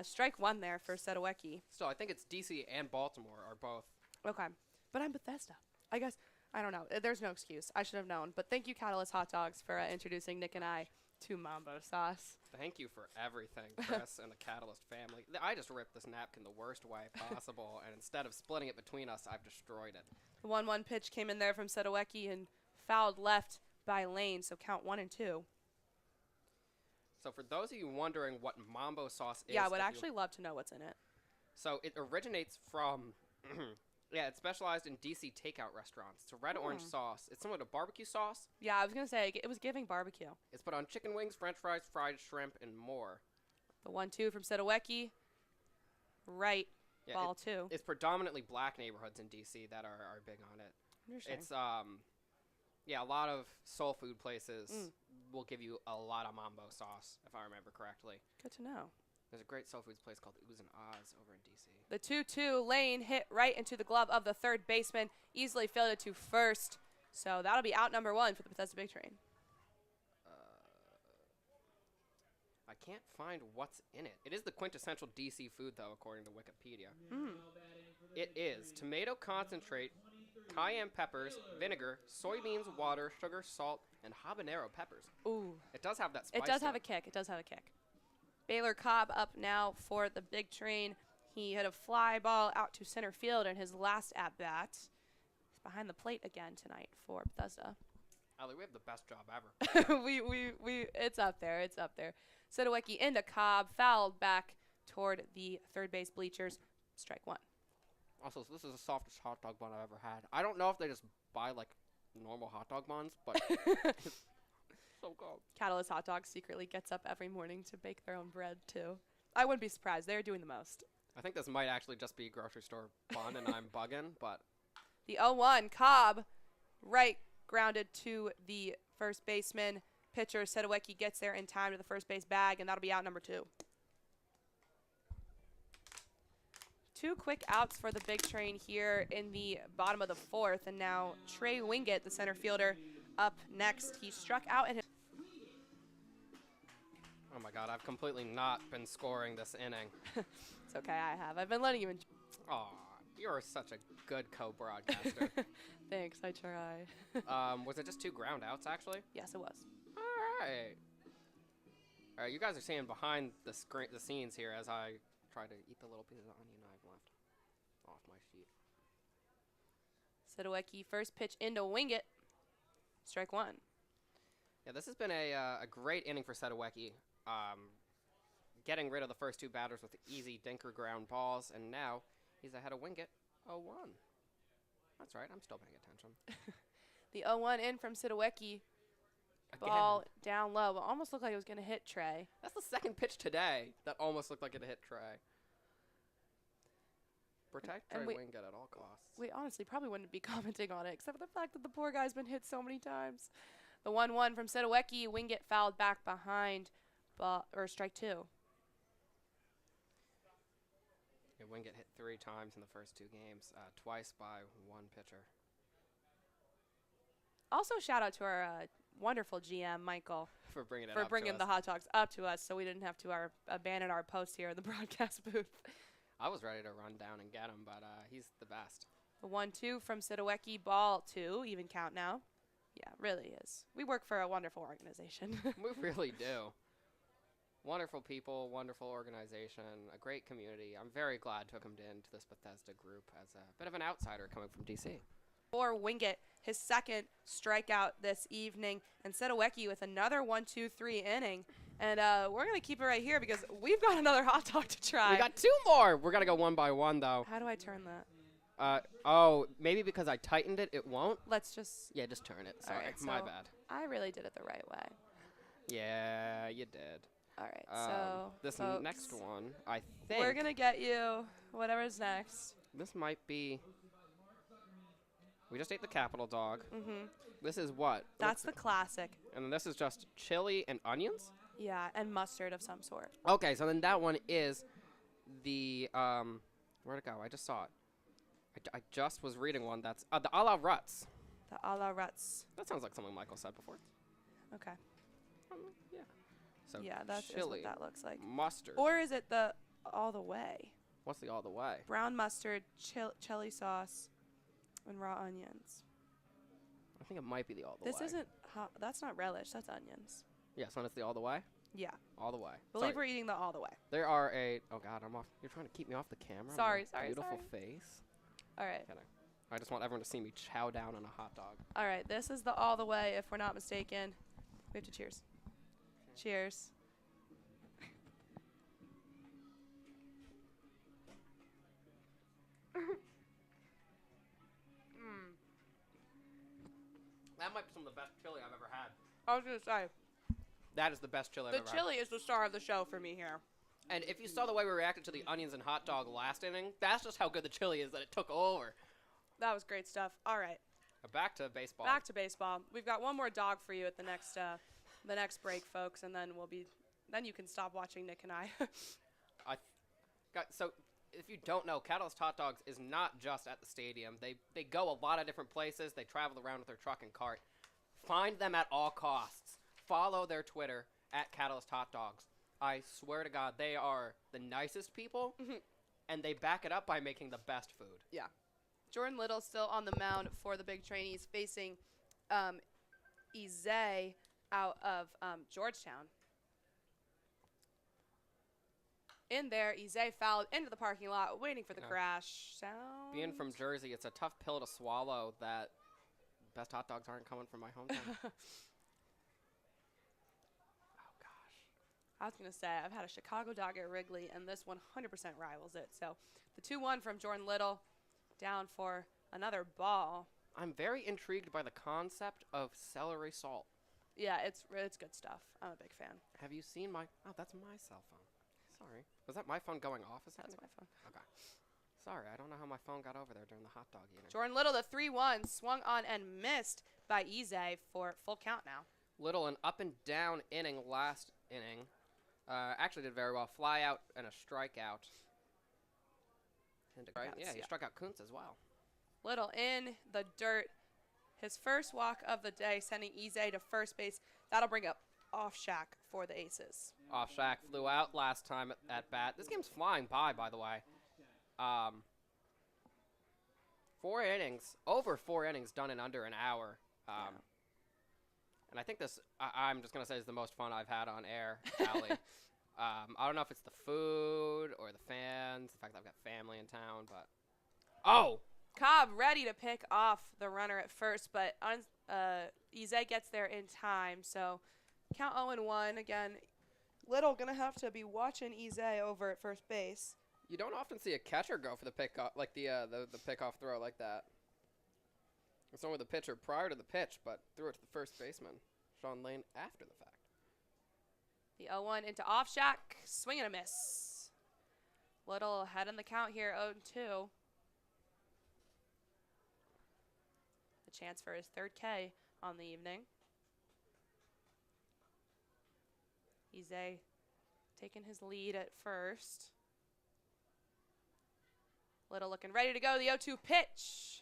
Strike 1 there for Sidowecki. Still, I think it's DC and Baltimore are both. Okay, but I'm Bethesda. I guess, I don't know. There's no excuse. I should have known. But thank you, Catalyst Hot Dogs, for introducing Nick and I to Mambo Sauce. Thank you for everything, Chris and the Catalyst family. I just ripped this napkin the worst way possible, and instead of splitting it between us, I've destroyed it. The 1-1 pitch came in there from Sidowecki and fouled left by Lane, so count 1 and 2. So for those of you wondering what Mambo sauce is... Yeah, I would actually love to know what's in it. So it originates from... yeah, it's specialized in DC takeout restaurants. It's a red-orange sauce. It's similar to barbecue sauce. Yeah, I was going to say, it was giving barbecue. It's put on chicken wings, french fries, fried shrimp, and more. The 1-2 from Sidowecki. Right. Yeah, Ball 2. It's predominantly black neighborhoods in DC that are big on it. Interesting. It's yeah, a lot of soul food places will give you a lot of mambo sauce, if I remember correctly. Good to know. There's a great soul foods place called Oohs and Ahs over in DC. The 2-2 Lane hit right into the glove of the third baseman. Easily fielded to first. So that'll be out #1 for the Bethesda Big Train. I can't find what's in it. It is the quintessential DC food, though, according to Wikipedia. It is tomato concentrate, cayenne peppers, vinegar, soybeans, water, sugar, salt, and habanero peppers. Ooh. It does have that spice. It does to have a kick. It does have a kick. Baylor Cobb up now for the Big Train. He hit a fly ball out to center field in his last at-bat. He's behind the plate again tonight for Bethesda. Ali, we have the best job ever. It's up there. It's up there. Sidowecki into Cobb, fouled back toward the third base bleachers. Strike 1. Also, this is the softest hot dog bun I've ever had. I don't know if they just buy, like, normal hot dog buns, but it's so good. Catalyst Hot Dogs secretly gets up every morning to bake their own bread, too. I wouldn't be surprised. They're doing the most. I think this might actually just be grocery store bun, and I'm bugging, but... The 0-1, Cobb, right, grounded to the first baseman. Pitcher Sedowecki gets there in time to the first base bag, and that'll be out number 2. 2 quick outs for the big train here in the bottom of the 4th, and now Trey Wingett, the center fielder, up next. He struck out in his... Oh my god, I've completely not been scoring this inning. It's okay, I have. I've been letting you enjoy. Aw, you're such a good co-broadcaster. Thanks, I try. Was it just 2 ground outs, actually? Yes, it was. Alright. Alright, you guys are seeing behind the scenes here as I try to eat the little piece of onion I've left off my sheet. Sedowecki, first pitch into Wingett. Strike 1. Yeah, this has been a great inning for Sedowecki. Getting rid of the first 2 batters with easy dinker ground balls, and now he's ahead of Wingett 0-1. That's right, I'm still paying attention. The 0-1 in from Sedowecki. Ball down low. Almost looked like it was going to hit Trey. That's the second pitch today that almost looked like it hit Trey. Protect Trey Wingett at all costs. We honestly probably wouldn't be commenting on it, except for the fact that the poor guy's been hit so many times. The 1-1 from Sedowecki. Wingett fouled back behind, or strike 2. Yeah, Wingett hit 3 times in the first 2 games, twice by 1 pitcher. Also, shout out to our wonderful GM, Michael, for bringing the hot dogs up to us so we didn't have to abandon our post here in the broadcast booth. I was ready to run down and get him, but he's the best. The 1-2 from Sedowecki, ball 2, even count now. Yeah, really is. We work for a wonderful organization. We really do. Wonderful people, wonderful organization, a great community. I'm very glad to come into this Bethesda group as a bit of an outsider coming from DC. For Wingett, his second strikeout this evening, and Sedowecki with another 1-2-3 inning. And we're going to keep it right here because we've got another hot dog to try. We got 2 more. We're going to go 1 by 1, though. How do I turn that? Oh, maybe because I tightened it, it won't? Let's just... Yeah, just turn it. Sorry, right, my so bad. I really did it the right way. Yeah, you did. All right, so this folks, next one, I think... we're going to get you whatever's next. This might be... We just ate the Capital Dog. Mm-hmm. This is what? That's the classic. And this is just chili and onions? Yeah, and mustard of some sort. Okay, so then that one is the... Where'd it go? I just saw it. I just was reading one that's... the a la Ruts. The a la Ruts. That sounds like something Michael said before. Okay. Yeah. So yeah, that's chili, what that looks like. mustard. Or is it the all the way? What's the all the way? Brown mustard, chili sauce, and raw onions. I think it might be the all the way. This isn't that's not relish, that's onions. Yeah, so it's the all the way? Yeah. All the way. Believe we're eating the all the way. There are oh God, I'm off. You're trying to keep me off the camera? Sorry. Beautiful face. All right. I just want everyone to see me chow down on a hot dog. All right, this is the all the way, if we're not mistaken. We have to cheers. Cheers. That might be some of the best chili I've ever had. I was going to say. That is the best chili I've ever had. The chili is the star of the show for me here. And if you saw the way we reacted to the onions and hot dog last inning, that's just how good the chili is that it took over. That was great stuff. All right. Back to baseball. Back to baseball. We've got one more dog for you at the next break, folks, and then then you can stop watching Nick and I. So if you don't know, Catalyst Hot Dogs is not just at the stadium. They go a lot of different places. They travel around with their truck and cart. Find them at all costs. Follow their Twitter at Catalyst Hot Dogs. I swear to God, they are the nicest people, and they back it up by making the best food. Yeah. Jordan Little still on the mound for the big train. He's facing Ize out of Georgetown. In there, Ize fouled into the parking lot, waiting for the crash. Sound. Being from Jersey, it's a tough pill to swallow that best hot dogs aren't coming from my hometown. I was going to say, I've had a Chicago dog at Wrigley, and this 100% rivals it. So the 2-1 from Jordan Little. down for another ball. I'm very intrigued by the concept of celery salt. Yeah, it's good stuff. I'm a big fan. Have you seen my... Oh, that's my cell phone. Sorry. Was that my phone going off? That's my phone. Okay. Sorry, I don't know how my phone got over there during the hot dog eating. Jordan Little, the 3-1, swung on and missed by Ize for full count now. Little, an up and down inning last inning. Actually did very well. Fly out and a strikeout. Right? Yeah, he struck out Kuntz as well. Little in the dirt. His first walk of the day, sending Ize to first base. That'll bring up off Shack for the Aces. Off Shack flew out last time at bat. This game's flying by the way. 4 innings, over 4 innings done in under an hour. And I think this, I'm just going to say, is the most fun I've had on air, Allie. I don't know if it's the food or the fans, the fact that I've got family in town, but... Oh! Cobb ready to pick off the runner at first, but Ize gets there in time, so count 0-1. Again, Little going to have to be watching Ize over at first base. You don't often see a catcher go for the pickoff, like the pickoff throw like that. It's only the pitcher prior to the pitch, but threw it to the first baseman, Sean Lane, after the fact. The 0-1 into off Shack, swing and a miss. Little ahead in the count here, 0-2. A chance for his 3rd K on the evening. Ize taking his lead at first. Little looking ready to go. The 0-2 pitch.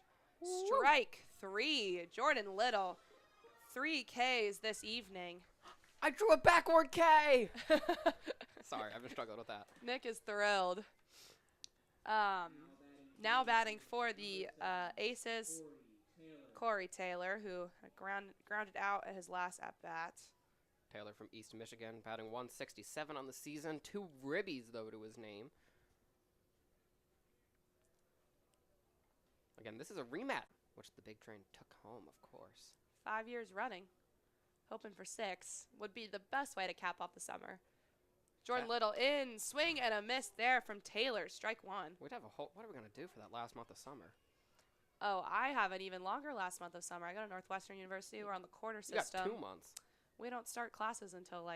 Strike 3. Jordan Little. 3 Ks this evening. I drew a backward K! Sorry, I've been struggling with that. Nick is thrilled. Now batting for the Aces, Corey Taylor, who grounded out at his last at-bat. Taylor from East Michigan, batting 167 on the season. 2 ribbies, though, to his name. Again, this is a rematch, which the Big Train took home, of course. 5 years running. Hoping for 6 would be the best way to cap off the summer. Jordan Little in, swing and a miss there from Taylor, strike 1. We'd have a whole, what are we going to do for that last month of summer? Oh, I have an even longer last month of summer. I go to Northwestern University. We're on the quarter system. You got 2 months. We don't start classes until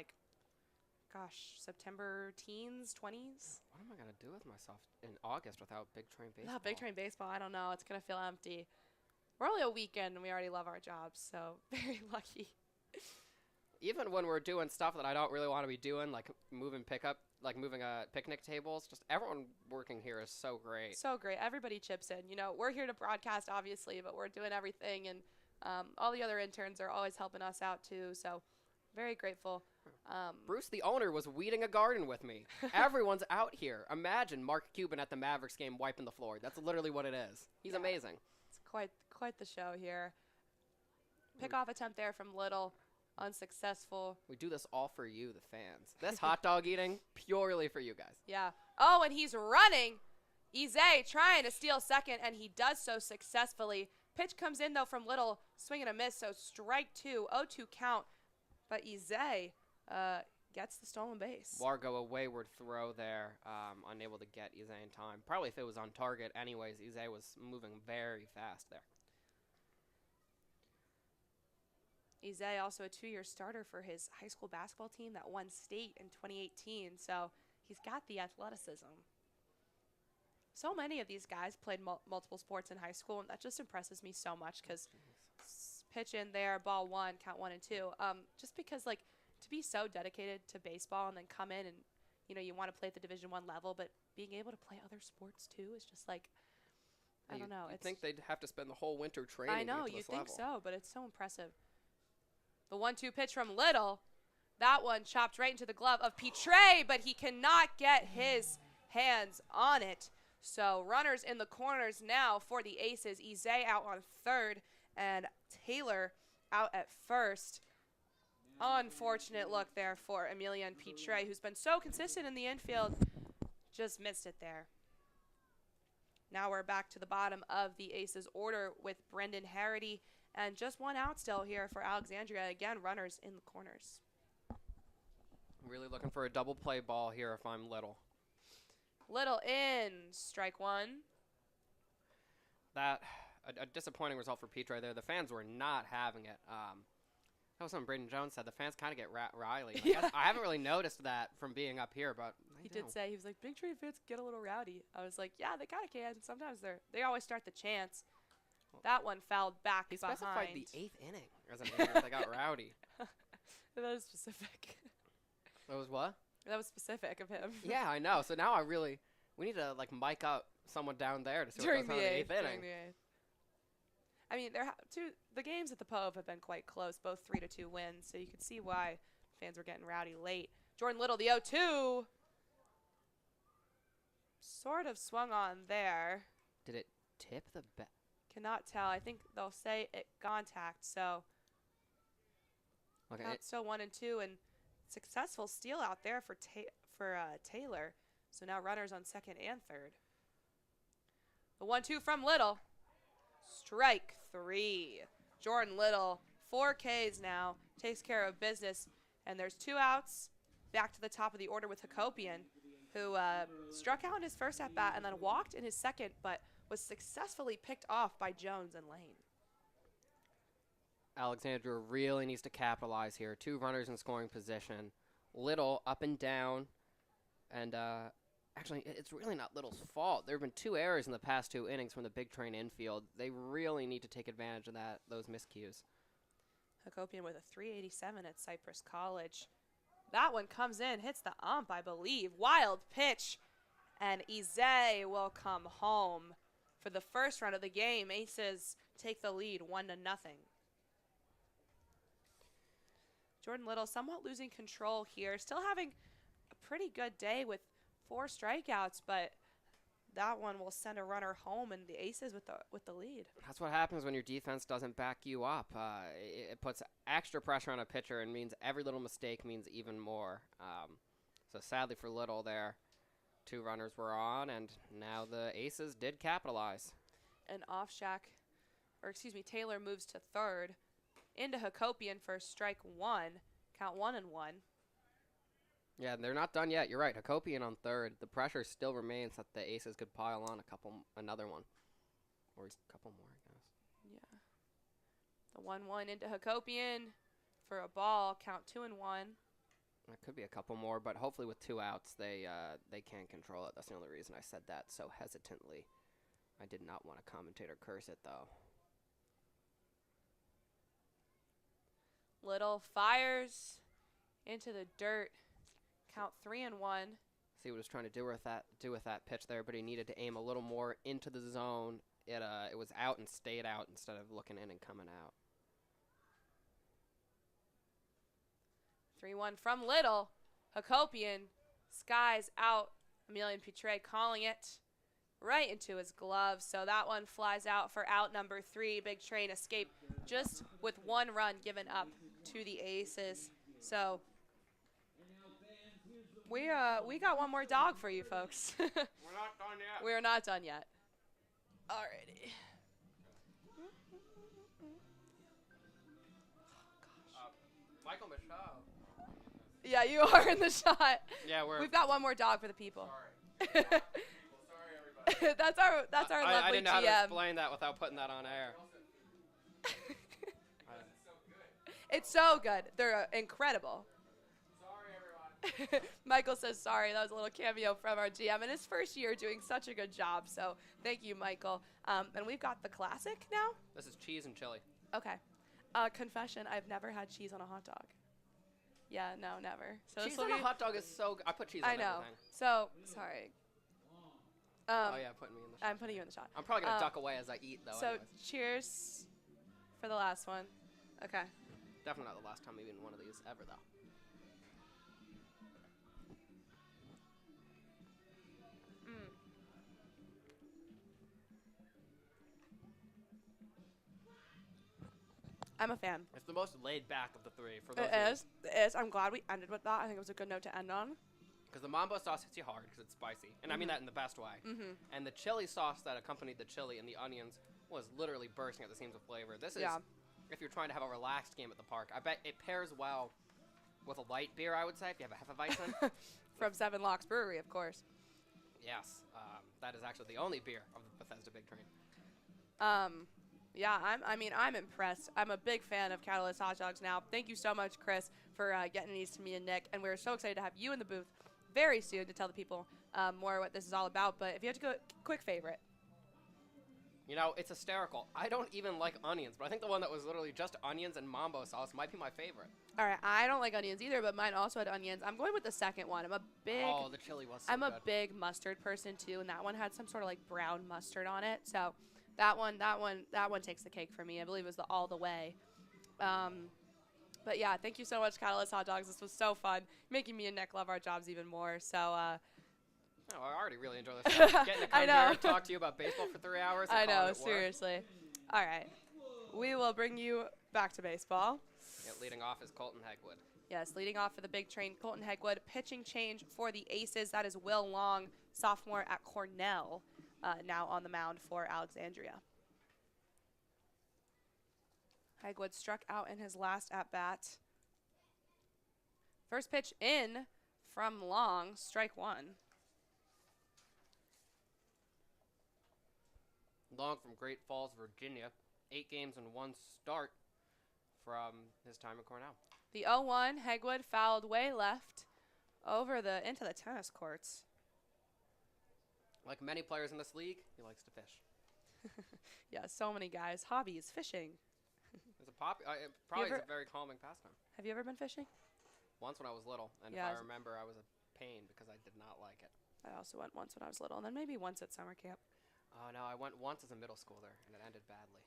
September teens, 20s. What am I going to do with myself in August without Big Train baseball? Without Big Train baseball, I don't know. It's going to feel empty. We're only a weekend and we already love our jobs, so very lucky. Even when we're doing stuff that I don't really want to be doing, like moving picnic tables, just everyone working here is so great. So great. Everybody chips in. You know, we're here to broadcast, obviously, but we're doing everything, and all the other interns are always helping us out, too, so very grateful. Bruce, the owner, was weeding a garden with me. Everyone's out here. Imagine Mark Cuban at the Mavericks game wiping the floor. That's literally what it is. He's amazing. It's quite the show here. Pickoff attempt there from Little. Unsuccessful. We do this all for you, the fans. This hot dog eating, purely for you guys. Yeah. Oh, and he's running. Ize trying to steal second, and he does so successfully. Pitch comes in, though, from Little. Swing and a miss, so strike 2. 0-2 count. But Ize gets the stolen base. Wargo, a wayward throw there. Unable to get Ize in time. Probably if it was on target anyways. Ize was moving very fast there. Ize also a 2-year starter for his high school basketball team that won state in 2018, so he's got the athleticism. So many of these guys played multiple sports in high school, and that just impresses me so much because pitch in there, ball 1, count 1 and 2. Just because, to be so dedicated to baseball and then come in and, you want to play at the Division I level, but being able to play other sports too is just I don't know. You'd think they'd have to spend the whole winter training. I know, you think so, but it's so impressive. The 1-2 pitch from Little. That one chopped right into the glove of Petre, but he cannot get his hands on it. So runners in the corners now for the Aces. Ize out on third and Taylor out at first. Unfortunate look there for Emilian Petre, who's been so consistent in the infield. Just missed it there. Now we're back to the bottom of the Aces order with Brendan Harity. And just 1 out still here for Alexandria. Again, runners in the corners. Really looking for a double play ball here if I'm Little. Little in, strike 1. a disappointing result for Peach right there. The fans were not having it. That was something Braden Jones said. The fans kind of get riley. Yeah. I haven't really noticed that from being up here, but He did say, he was like, Big Tree fans get a little rowdy. I was like, yeah, they kind of can. Sometimes they always start the chants. That one fouled back he behind. specified the 8th inning as an inning. They got rowdy. That was specific. That was what? That was specific of him. Yeah, I know. So now we need to like mic up someone down there to see During what goes the on in the 8th eighth. inning. I mean, the games at the Pove have been quite close, both 3-2 wins, so you could see why fans were getting rowdy late. Jordan Little, the 0-2, sort of swung on there. Did it tip the bat? Cannot tell. I think they'll say it contact, so Okay. still 1-2, and successful steal out there for Taylor. So now runners on second and third. The 1-2 from Little. Strike 3. Jordan Little, 4 Ks now, takes care of business. And there's 2 outs. Back to the top of the order with Hakopian, who struck out in his first at-bat and then walked in his second, but was successfully picked off by Jones and Lane. Alexandria really needs to capitalize here. 2 runners in scoring position. Little up and down. And actually, it's really not Little's fault. There have been 2 errors in the past 2 innings from the big train infield. They really need to take advantage of those miscues. Hakopian with a 387 at Cypress College. That one comes in, hits the ump, I believe. Wild pitch. And Ize will come home. For the first run of the game, Aces take the lead 1-0. Jordan Little somewhat losing control here. Still having a pretty good day with 4 strikeouts, but that one will send a runner home and the Aces with the lead. That's what happens when your defense doesn't back you up. It puts extra pressure on a pitcher and means every little mistake means even more. So sadly for Little there, 2 runners were on, and now the Aces did capitalize. And Taylor moves to third. Into Hakopian for strike 1. Count 1-1. Yeah, they're not done yet. You're right. Hakopian on third. The pressure still remains that the Aces could pile on another one. Or a couple more, I guess. Yeah. The 1-1 into Hakopian for a ball. Count 2-1. That could be a couple more, but hopefully with 2 outs, they can control it. That's the only reason I said that so hesitantly. I did not want a commentator curse it, though. Little fires into the dirt. Count 3-1. See what he was trying to do with that pitch there, but he needed to aim a little more into the zone. It was out and stayed out instead of looking in and coming out. 3-1 from Little. Hakopian skies out. Emilian Pitre calling it right into his glove. So that one flies out for out number 3. Big Train escape just with 1 run given up to the Aces. So we got one more dog for you folks. We're not done yet. We're not done yet. Alrighty. Michael Michaud. Yeah, you are in the shot. Yeah, We've got one more dog for the people. Sorry. Sorry, everybody. that's our lovely I didn't know how to GM. explain that without putting that on air. It's so good. They're incredible. Sorry, everyone. Michael says sorry. That was a little cameo from our GM in his first year doing such a good job. So thank you, Michael. And we've got the classic now. This is cheese and chili. Okay. Confession, I've never had cheese on a hot dog. Yeah, no, never. So Cheese on a hot dog is so good. I put cheese on I know. everything. So, sorry. Oh, yeah, putting me in the shot. I'm putting you in the shot. I'm probably going to duck away as I eat, though. So, anyways. cheers for the last one. Okay. Definitely not the last time we've eaten one of these ever, though. I'm a fan. It's the most laid back of the 3. For those It is. I'm glad we ended with that. I think it was a good note to end on. Because the mambo sauce hits you hard because it's spicy. And I mean that in the best way. And the chili sauce that accompanied the chili and the onions was literally bursting at the seams with flavor. This is, if you're trying to have a relaxed game at the park, I bet it pairs well with a light beer, I would say, if you have a Hefeweizen. From Seven Locks Brewery, of course. Yes. That is actually the only beer of the Bethesda Big Train. Yeah, I'm impressed. I'm a big fan of Catalyst hot dogs now. Thank you so much, Chris, for getting these to me and Nick. And we're so excited to have you in the booth very soon to tell the people more what this is all about. But if you had to go, quick favorite. You know, it's hysterical. I don't even like onions, but I think the one that was literally just onions and mambo sauce might be my favorite. All right, I don't like onions either, but mine also had onions. I'm going with the second one. Oh, the chili was so I'm good. a big mustard person too, and that one had some sort of like brown mustard on it. So that one takes the cake for me. I believe it was the all the way. But yeah, thank you so much, Catalyst Hot Dogs. This was so fun, making me and Nick love our jobs even more. So Oh, I already really enjoy this stuff. Getting to come I here know. and talk to you about baseball for 3 hours. I and calling know, it work. seriously. All right, we will bring you back to baseball. Yeah, leading off is Colton Hegwood. Yes, leading off for the big train, Colton Hegwood. Pitching change for the Aces. That is Will Long, sophomore at Cornell, now on the mound for Alexandria. Hegwood struck out in his last at-bat. First pitch in from Long, strike one. Long from Great Falls, Virginia. 8 games and 1 start from his time at Cornell. The 0-1, Hegwood fouled way left into the tennis courts. Like many players in this league, he likes to fish. Yeah, so many guys. Hobbies, fishing. It's probably is a very calming pastime. Have you ever been fishing? Once when I was little, and Yeah, if I remember, I was a pain because I did not like it. I also went once when I was little, and then maybe once at summer camp. Oh, no, I went once as a middle schooler, and it ended badly.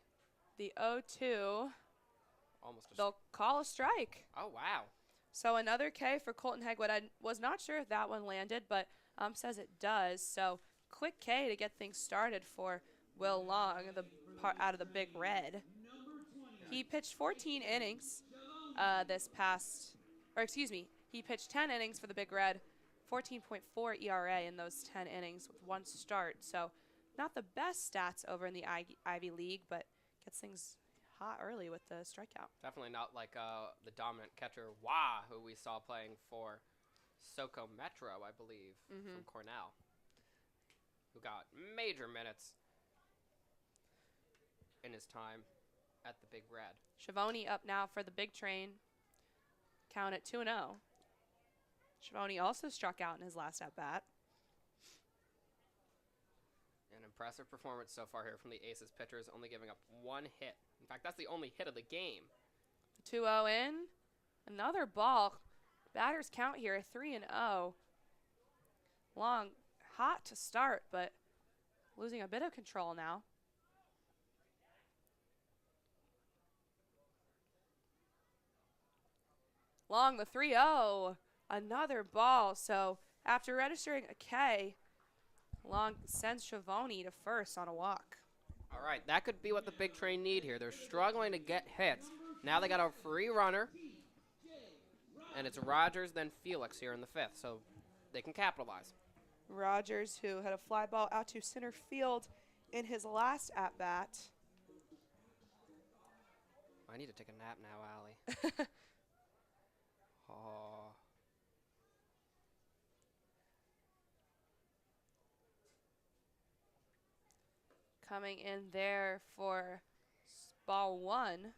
The 0-2, Almost a they'll call a strike. Oh, wow. So another K for Colton Hegwood. I was not sure if that one landed, but says it does. So quick K to get things started for Will Long, out of the Big Red. He pitched 14 innings he pitched 10 innings for the Big Red, 14.4 ERA in those 10 innings with 1 start. So not the best stats over in the Ivy League, but gets things hot early with the strikeout. Definitely not like the dominant catcher, Wah, who we saw playing for SoCo Metro, I believe, from Cornell, who got major minutes in his time at the Big Red. Schiavone up now for the big train. Count at 2-0. Schiavone also struck out in his last at-bat. An impressive performance so far here from the Aces pitchers, only giving up 1 hit. In fact, that's the only hit of the game. 2-0 in. Another ball. Batters count here, 3-0. Long, hot to start, but losing a bit of control now. Long, the 3-0. Another ball. So after registering a K, Long sends Schiavone to first on a walk. All right, that could be what the big train need here. They're struggling to get hits. Now they got a free runner, and it's Rogers, then Felix here in the 5th, so they can capitalize. Rogers, who had a fly ball out to center field in his last at-bat. I need to take a nap now, Allie. Oh. Coming in there for ball 1.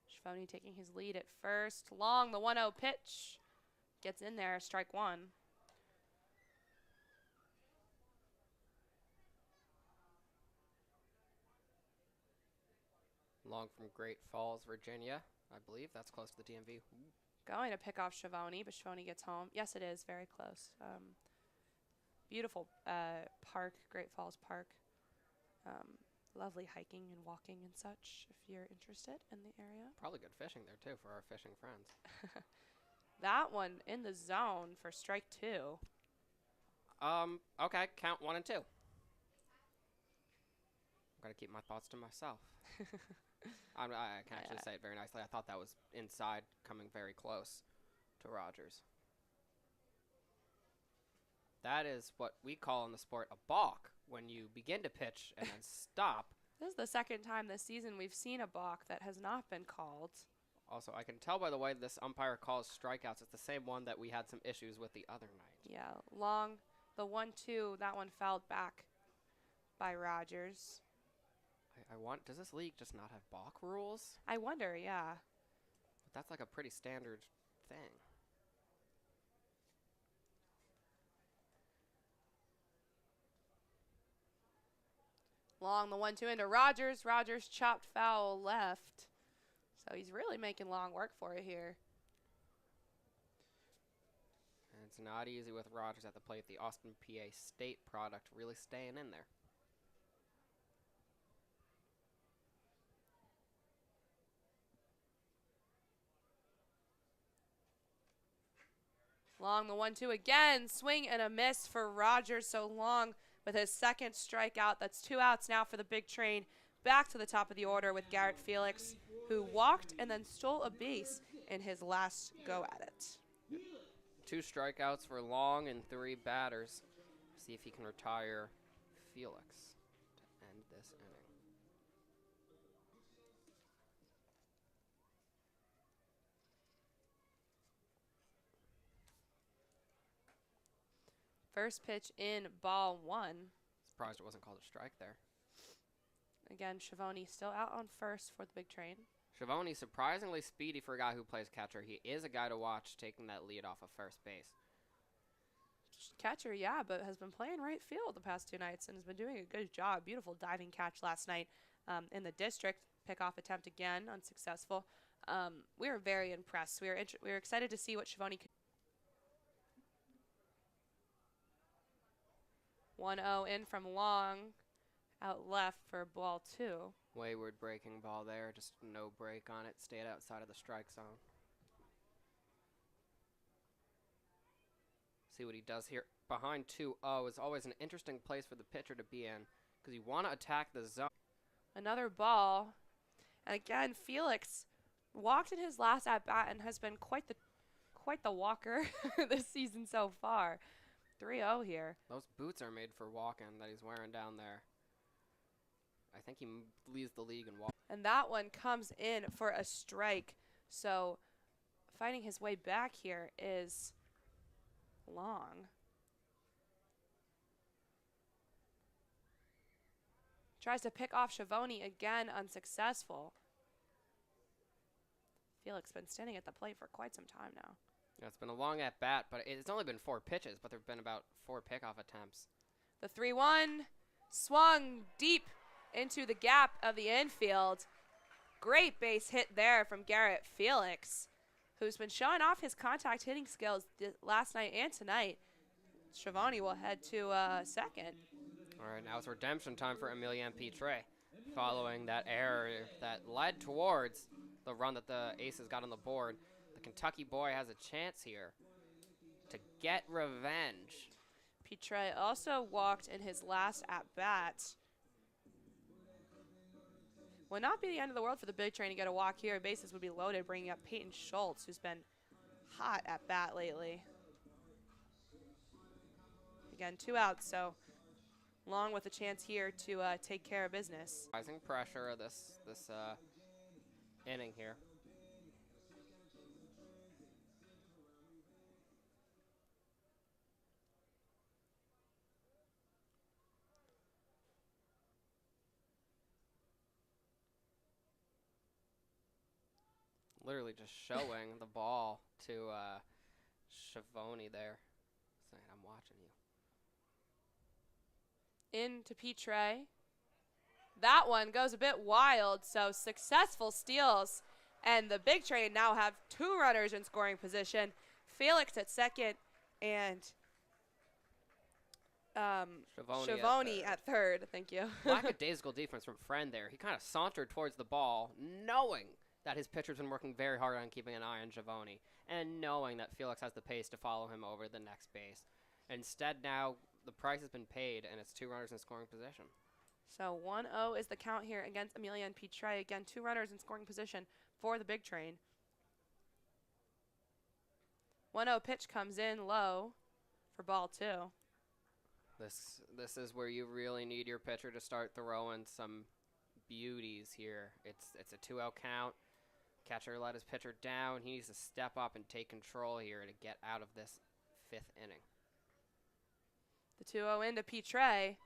Schiavone taking his lead at first. Long, the 1-0 pitch. Gets in there, strike 1. Long from Great Falls, Virginia. I believe that's close to the DMV. Going to pick off Schiavone, but Schiavone gets home. Yes, it is. Very close. Beautiful park, Great Falls Park. Lovely hiking and walking and such, if you're interested in the area. Probably good fishing there, too, for our fishing friends. That one in the zone for strike 2. Okay, count 1 and 2. I've got to keep my thoughts to myself. I can actually say it very nicely. I thought that was inside, coming very close to Rogers. That is what we call in the sport a balk, when you begin to pitch and then stop. This is the second time this season we've seen a balk that has not been called. Also, I can tell by the way this umpire calls strikeouts, it's the same one that we had some issues with the other night. Yeah, long. The 1-2, that one fouled back by Rogers. Does this league just not have balk rules? I wonder, yeah. But that's like a pretty standard thing. Long, the 1-2 into Rogers. Rogers chopped foul left. So he's really making long work for it here. And it's not easy with Rogers at the plate. The Austin, PA State product really staying in there. Long, the 1-2 again. Swing and a miss for Rogers. So Long with his second strikeout. That's 2 outs now for the big train. Back to the top of the order with Garrett Felix, who walked and then stole a base in his last go at it. 2 strikeouts for Long and 3 batters. See if he can retire Felix to end this inning. First pitch in, ball 1. Surprised it wasn't called a strike there. Again, Schiavone still out on first for the big train. Schiavone surprisingly speedy for a guy who plays catcher. He is a guy to watch taking that lead off of first base. Catcher, yeah, but has been playing right field the past 2 nights and has been doing a good job. Beautiful diving catch last night in the district. Pickoff attempt again, unsuccessful. We were very impressed. We were excited to see what Schiavone could. 1-0 in from Long, out left for ball 2. Wayward breaking ball there, just no break on it, stayed outside of the strike zone. See what he does here. Behind 2-0 is always an interesting place for the pitcher to be in because you want to attack the zone. Another ball. And again, Felix walked in his last at-bat and has been quite the walker this season so far. 3-0 here. Those boots are made for walking that he's wearing down there. I think he leads the league in walk. And that one comes in for a strike. So fighting his way back here is Long. Tries to pick off Schiavone again, unsuccessful. Felix been standing at the plate for quite some time now. Yeah, it's been a long at bat, but it's only been 4 pitches, but there have been about 4 pickoff attempts. The 3-1 swung deep into the gap of the infield. Great base hit there from Garrett Felix, who's been showing off his contact hitting skills last night and tonight. Schiavone will head to second. All right, now it's redemption time for Emilian Pitre, following that error that led towards the run that the Aces got on the board. The Kentucky boy has a chance here to get revenge. Pitre also walked in his last at-bat. Would not be the end of the world for the big train to get a walk here. Bases would be loaded, bringing up Peyton Schultz, who's been hot at bat lately. Again, 2 outs, so Long with a chance here to take care of business. Rising pressure of this inning here. Literally just showing the ball to Schiavone there, saying, "I'm watching you." Into Pitre. That one goes a bit wild, so successful steals. And the big train now have 2 runners in scoring position. Felix at second and Schiavone at third. Thank you. Lackadaisical defense from Friend there. He kind of sauntered towards the ball, knowing that his pitcher's been working very hard on keeping an eye on Schiavone, and knowing that Felix has the pace to follow him over the next base. Instead now, the price has been paid, and it's 2 runners in scoring position. So 1-0 is the count here against Emilian Pitre. Again, 2 runners in scoring position for the big train. 1-0 pitch comes in low for ball 2. This is where you really need your pitcher to start throwing some beauties here. It's a 2-out count. Catcher let his pitcher down. He needs to step up and take control here to get out of this 5th inning. The 2-0 into Petre.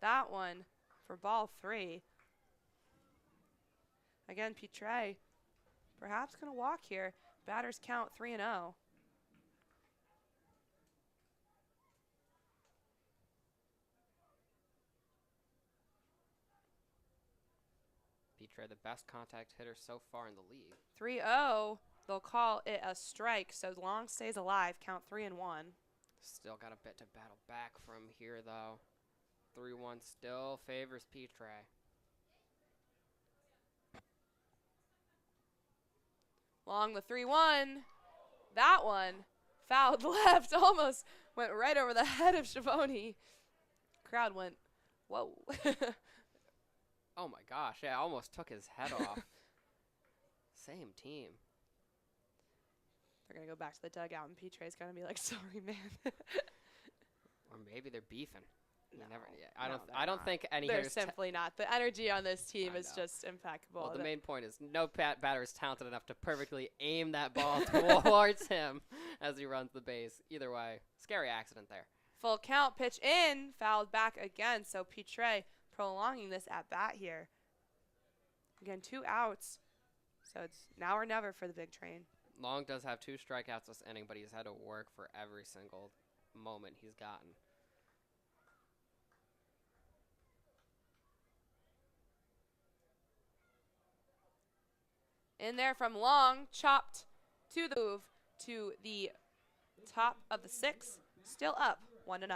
That one for ball 3. Again, Petre perhaps going to walk here. Batters count 3-0. Petre, the best contact hitter so far in the league. 3-0. They'll call it a strike, so long stays alive. Count 3-1. Still got a bit to battle back from here, though. 3-1 still favors Petre. Long the 3-1. That one fouled left. Almost went right over the head of Schiavone. Crowd went, whoa. Oh my gosh, yeah, almost took his head off. Same team. They're going to go back to the dugout, and Petre's going to be like, sorry, man. Or maybe they're beefing. No, I don't think any they're hitters simply not. The energy on this team is know. just impeccable. Well, the main point is no batter is talented enough to perfectly aim that ball towards him as he runs the base. Either way, scary accident there. Full count, pitch in, fouled back again. So Petre prolonging this at bat here. Again, 2 outs. So it's now or never for the big train. Long does have 2 strikeouts this inning, but he's had to work for every single moment he's gotten. In there from Long, chopped to the move to the top of the 6th. Still up 1-0.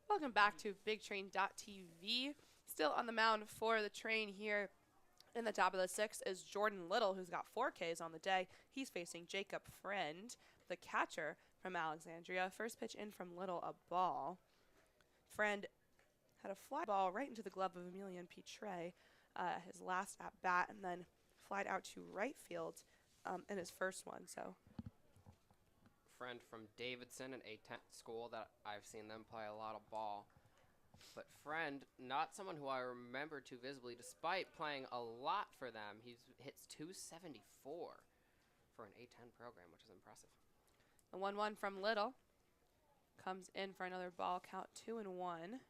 Welcome back to BigTrain.tv. Still on the mound for the Train here in the top of the 6th is Jordan Little, who's got 4 Ks on the day. He's facing Jacob Friend, the catcher from Alexandria. First pitch in from Little, a ball. Friend had a fly ball right into the glove of Emilian Petre, his last at bat, and then flied out to right field in his first one. So Friend from Davidson, an A-10 school that I've seen them play a lot of ball. But Friend, not someone who I remember too visibly, despite playing a lot for them. He hits 274 for an A-10 program, which is impressive. the 1-1 from Little comes in for another ball, count 2-1.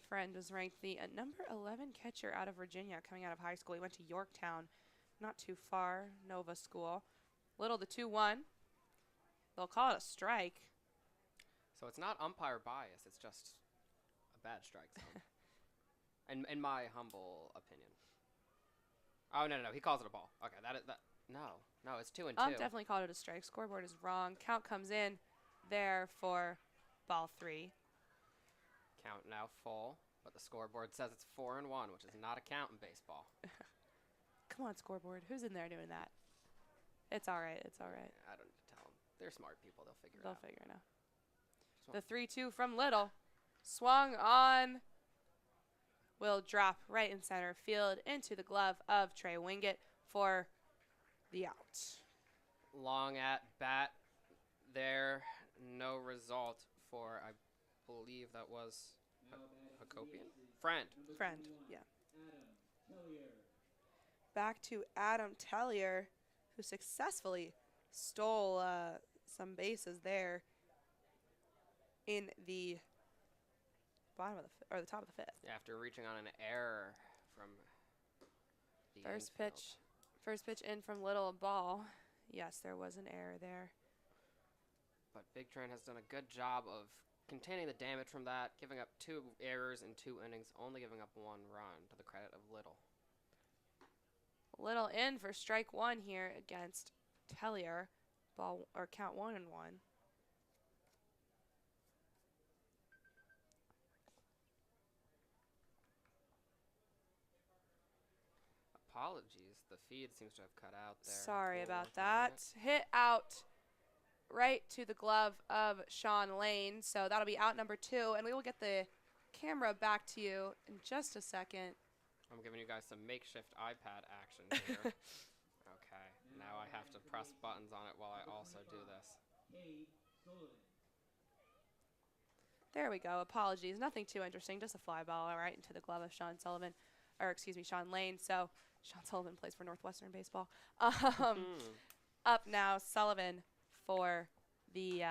Friend was ranked the number 11 catcher out of Virginia coming out of high school. He went to Yorktown, not too far, Nova School. Little, the 2-1. They'll call it a strike. So it's not umpire bias, it's just a bad strike zone. in my humble opinion. Oh, no, he calls it a ball. Okay, that No, it's 2-2. Definitely called it a strike. Scoreboard is wrong. Count comes in there for ball 3. Count now full, but the scoreboard says it's 4-1, which is not a count in baseball. Come on, scoreboard. Who's in there doing that? It's all right. It's all right. I don't need to tell them. They're smart people. They'll figure it They'll out. figure it out. Just The 3-2 from Little. Swung on. Will drop right in center field into the glove of Trey Wingett for the out. Long at bat there. No result for, I believe that was Hakopian? Friend. Friend, yeah. Back to Adam Tellier, who successfully stole some bases there in the bottom of the top of the 5th. After reaching on an error from the First infield. pitch in from Little, a ball. Yes, there was an error there. But Big Train has done a good job of containing the damage from that, giving up 2 errors in 2 innings, only giving up 1 run, to the credit of Little. Little in for strike 1 here against Tellier. Count 1-1. Apologies, the feed seems to have cut out there. Sorry We'll about work on that. it. Hit out right to the glove of Sean Lane. So that'll be out number 2, and we will get the camera back to you in just a second. I'm giving you guys some makeshift iPad action here. Okay, now I have to press buttons on it while I also do this. There we go. Apologies. Nothing too interesting. Just a fly ball right into the glove of Sean Lane. So Sean Sullivan plays for Northwestern baseball. Up now, Sullivan for the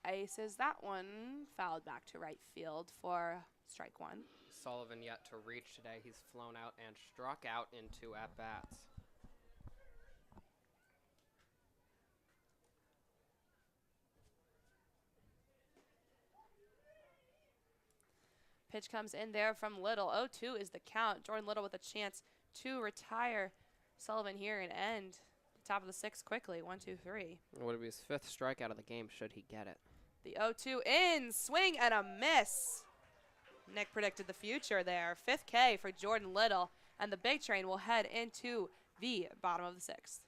Aces. That one fouled back to right field for strike 1. Sullivan yet to reach today. He's flown out and struck out in 2 at-bats. Pitch comes in there from Little. 0-2 is the count. Jordan Little with a chance to retire Sullivan here and end top of the 6th quickly. 1-2-3. It would be his 5th strikeout of the game should he get it. The 0-2 in. Swing and a miss. Nick predicted the future there. 5th K for Jordan Little. And the Big Train will head into the bottom of the 6th.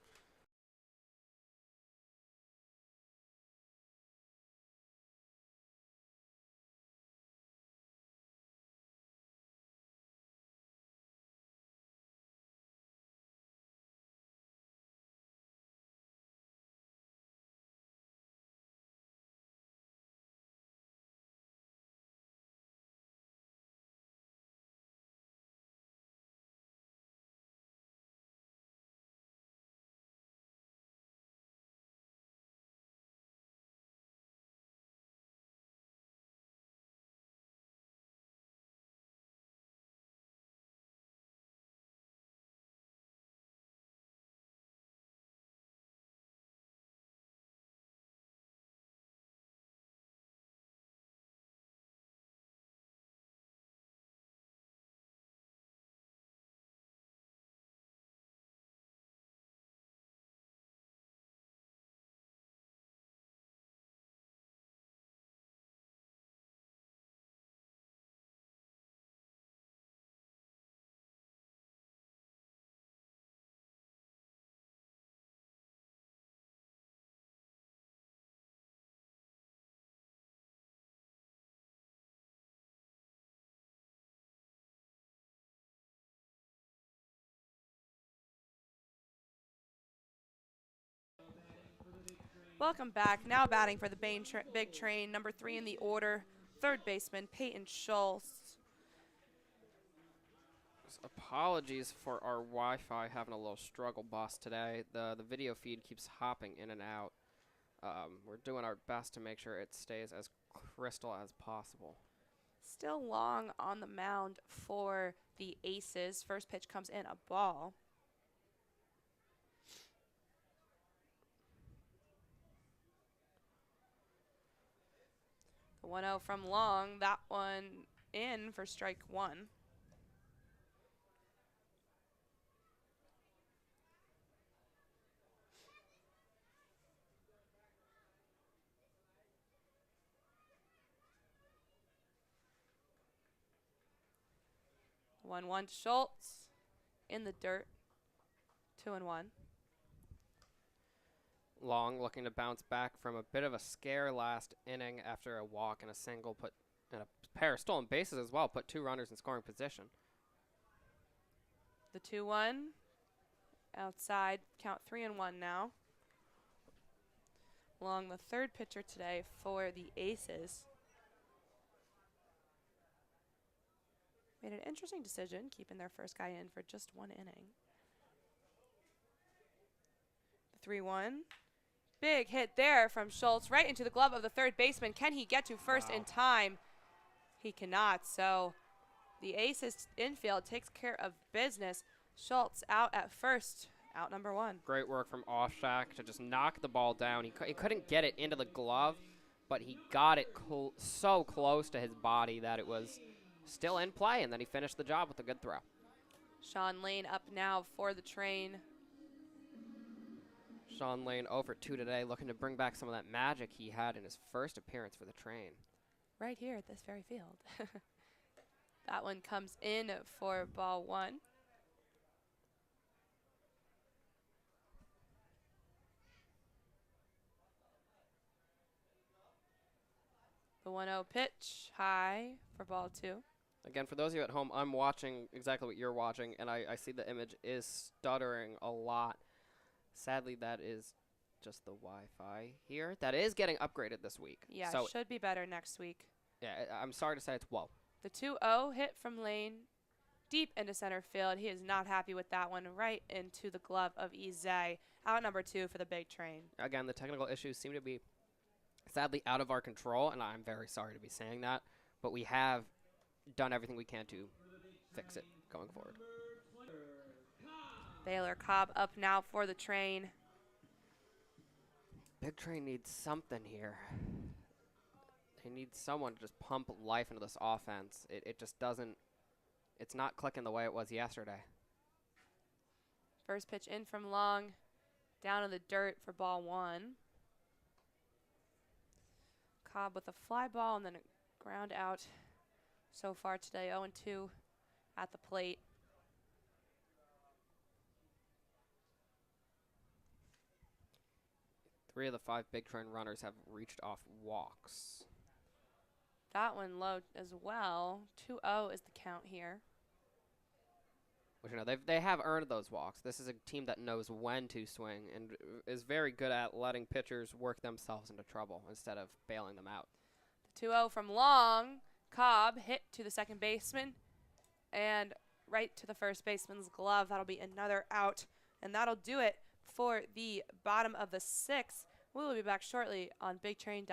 Welcome back. Now batting for the Big Train, number 3 in the order, third baseman Peyton Schultz. Apologies for our Wi-Fi having a little struggle bus today. The video feed keeps hopping in and out. We're doing our best to make sure it stays as crystal as possible. Still long on the mound for the Aces. First pitch comes in, a ball. The 1-0 from Long, that one in for strike 1. 1-1 to Schultz in the dirt. 2-1. Long looking to bounce back from a bit of a scare last inning after a walk and a single and a pair of stolen bases as well, put 2 runners in scoring position. The 2-1 outside, count 3-1 now. Long, the third pitcher today for the Aces. Made an interesting decision, keeping their first guy in for just 1 inning. The 3-1. Big hit there from Schultz right into the glove of the third baseman. Can he get to first in time? He cannot, so the Aces infield takes care of business. Schultz out at first, out number 1. Great work from Offshack to just knock the ball down. He couldn't get it into the glove, but he got it so close to his body that it was still in play, and then he finished the job with a good throw. Sean Lane up now for the Train. Sean Lane 0 for 2 today, looking to bring back some of that magic he had in his first appearance for the Train. Right here at this very field. That one comes in for ball 1. The 1-0 pitch, high for ball 2. Again, for those of you at home, I'm watching exactly what you're watching, and I see the image is stuttering a lot. Sadly, that is just the Wi-Fi here. That is getting upgraded this week. Yeah, so should be better next week. yeah, I'm sorry to say it's whoa. The 2-0 hit from Lane deep into center field. He is not happy with that one, right into the glove of Ize. Out number 2 for the Big Train. Again, the technical issues seem to be sadly out of our control, and I'm very sorry to be saying that, but we have done everything we can to fix it going forward. Baylor Cobb up now for the Train. Big Train needs something here. They need someone to just pump life into this offense. It just doesn't, it's not clicking the way it was yesterday. First pitch in from Long, down in the dirt for ball 1. Cobb with a fly ball and then a ground out so far today. 0-2 at the plate. Three of the 5 Big Train runners have reached off walks. That one low as well. 2-0 is the count here. Which, you know, they have earned those walks. This is a team that knows when to swing and is very good at letting pitchers work themselves into trouble instead of bailing them out. The 2-0 from Long. Cobb hit to the second baseman and right to the first baseman's glove. That'll be another out, and that'll do it for the bottom of the 6th. We will be back shortly on BigTrain.tv.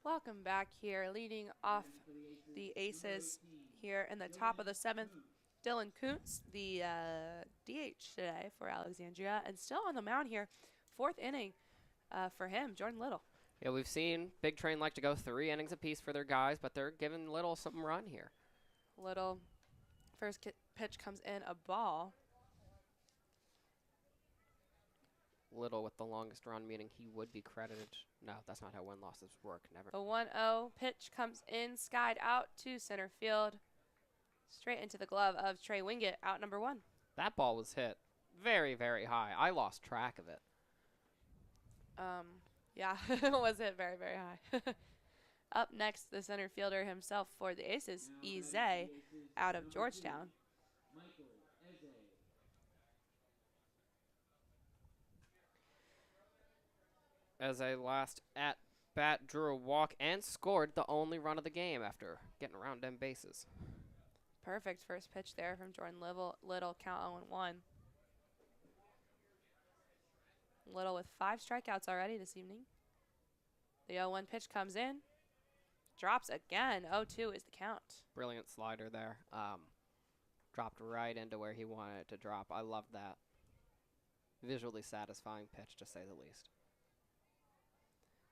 Welcome back here, leading off the Aces here in the top of the 7th. Dylan Kuntz, the DH today for Alexandria, and still on the mound here. 4th inning for him, Jordan Little. Yeah, we've seen Big Train like to go 3 innings apiece for their guys, but they're giving Little some run here. Little, first pitch comes in, a ball. Little with the longest run, meaning he would be credited. No, that's not how win-losses work. Never. The 1-0 pitch comes in, skied out to center field. Straight into the glove of Trey Wingett, out number 1. That ball was hit very, very high. I lost track of it. Yeah, it was hit very, very high. Up next, the center fielder himself for the Aces, Eze, out of Georgetown. Eze last at bat drew a walk and scored the only run of the game after getting around them bases. Perfect first pitch there from Jordan Little, count 0-1. Little with 5 strikeouts already this evening. The 0-1 pitch comes in, drops again. 0-2 is the count. Brilliant slider there. Dropped right into where he wanted it to drop. I love that. Visually satisfying pitch, to say the least.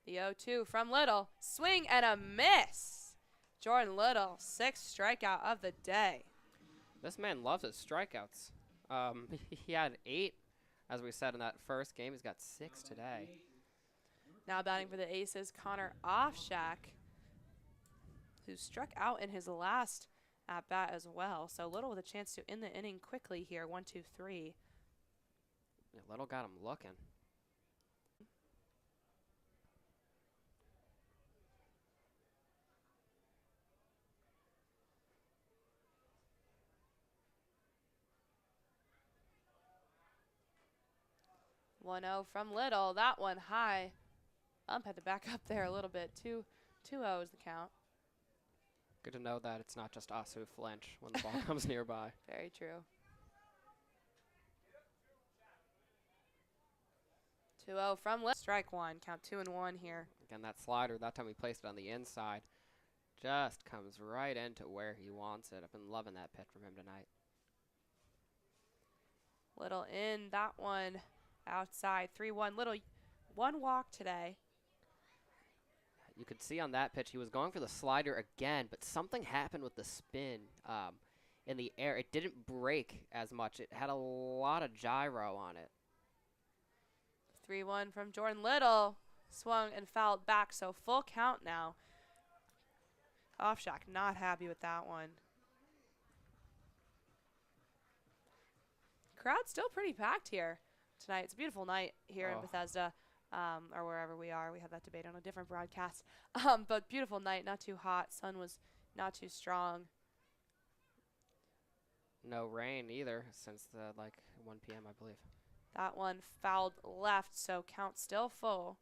The 0-2 from Little, swing and a miss. Jordan Little, 6th strikeout of the day. This man loves his strikeouts. He had 8, as we said in that first game. He's got 6 today. Now batting for the Aces, Connor Offshack, who struck out in his last at-bat as well. So Little with a chance to end the inning quickly here, 1-2-3. Yeah, Little got him looking. One 0 from Little. That one high. Ump had to back up there a little bit. 2-0 is the count. Good to know that it's not just us who flinch when the ball comes nearby. Very true. 2-0 from Little. Strike 1. Count 2-1 here. Again, that slider, that time we placed it on the inside, just comes right into where he wants it. I've been loving that pitch from him tonight. Little in. That one outside. 3-1. Little, 1 walk today. You could see on that pitch he was going for the slider again, but something happened with the spin in the air. It didn't break as much. It had a lot of gyro on it. 3-1 from Jordan Little. Swung and fouled back, so full count now. Offshack not happy with that one. Crowd's still pretty packed here tonight. It's a beautiful night here in Bethesda, or wherever we are. We have that debate on a different broadcast. But beautiful night, not too hot. Sun was not too strong. No rain either since the 1 p.m. I believe. That one fouled left, so count still full.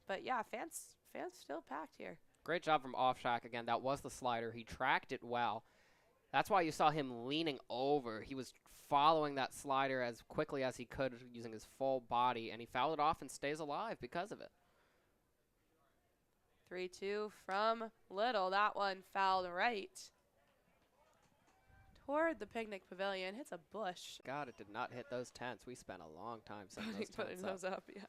But yeah, fans still packed here. Great job from Offshack again. That was the slider. He tracked it well. That's why you saw him leaning over. He was following that slider as quickly as he could using his full body, and he fouled it off and stays alive because of it. 3-2 from Little. That one fouled right toward the picnic pavilion. Hits a bush. God, it did not hit those tents. We spent a long time setting those tents up. Yeah.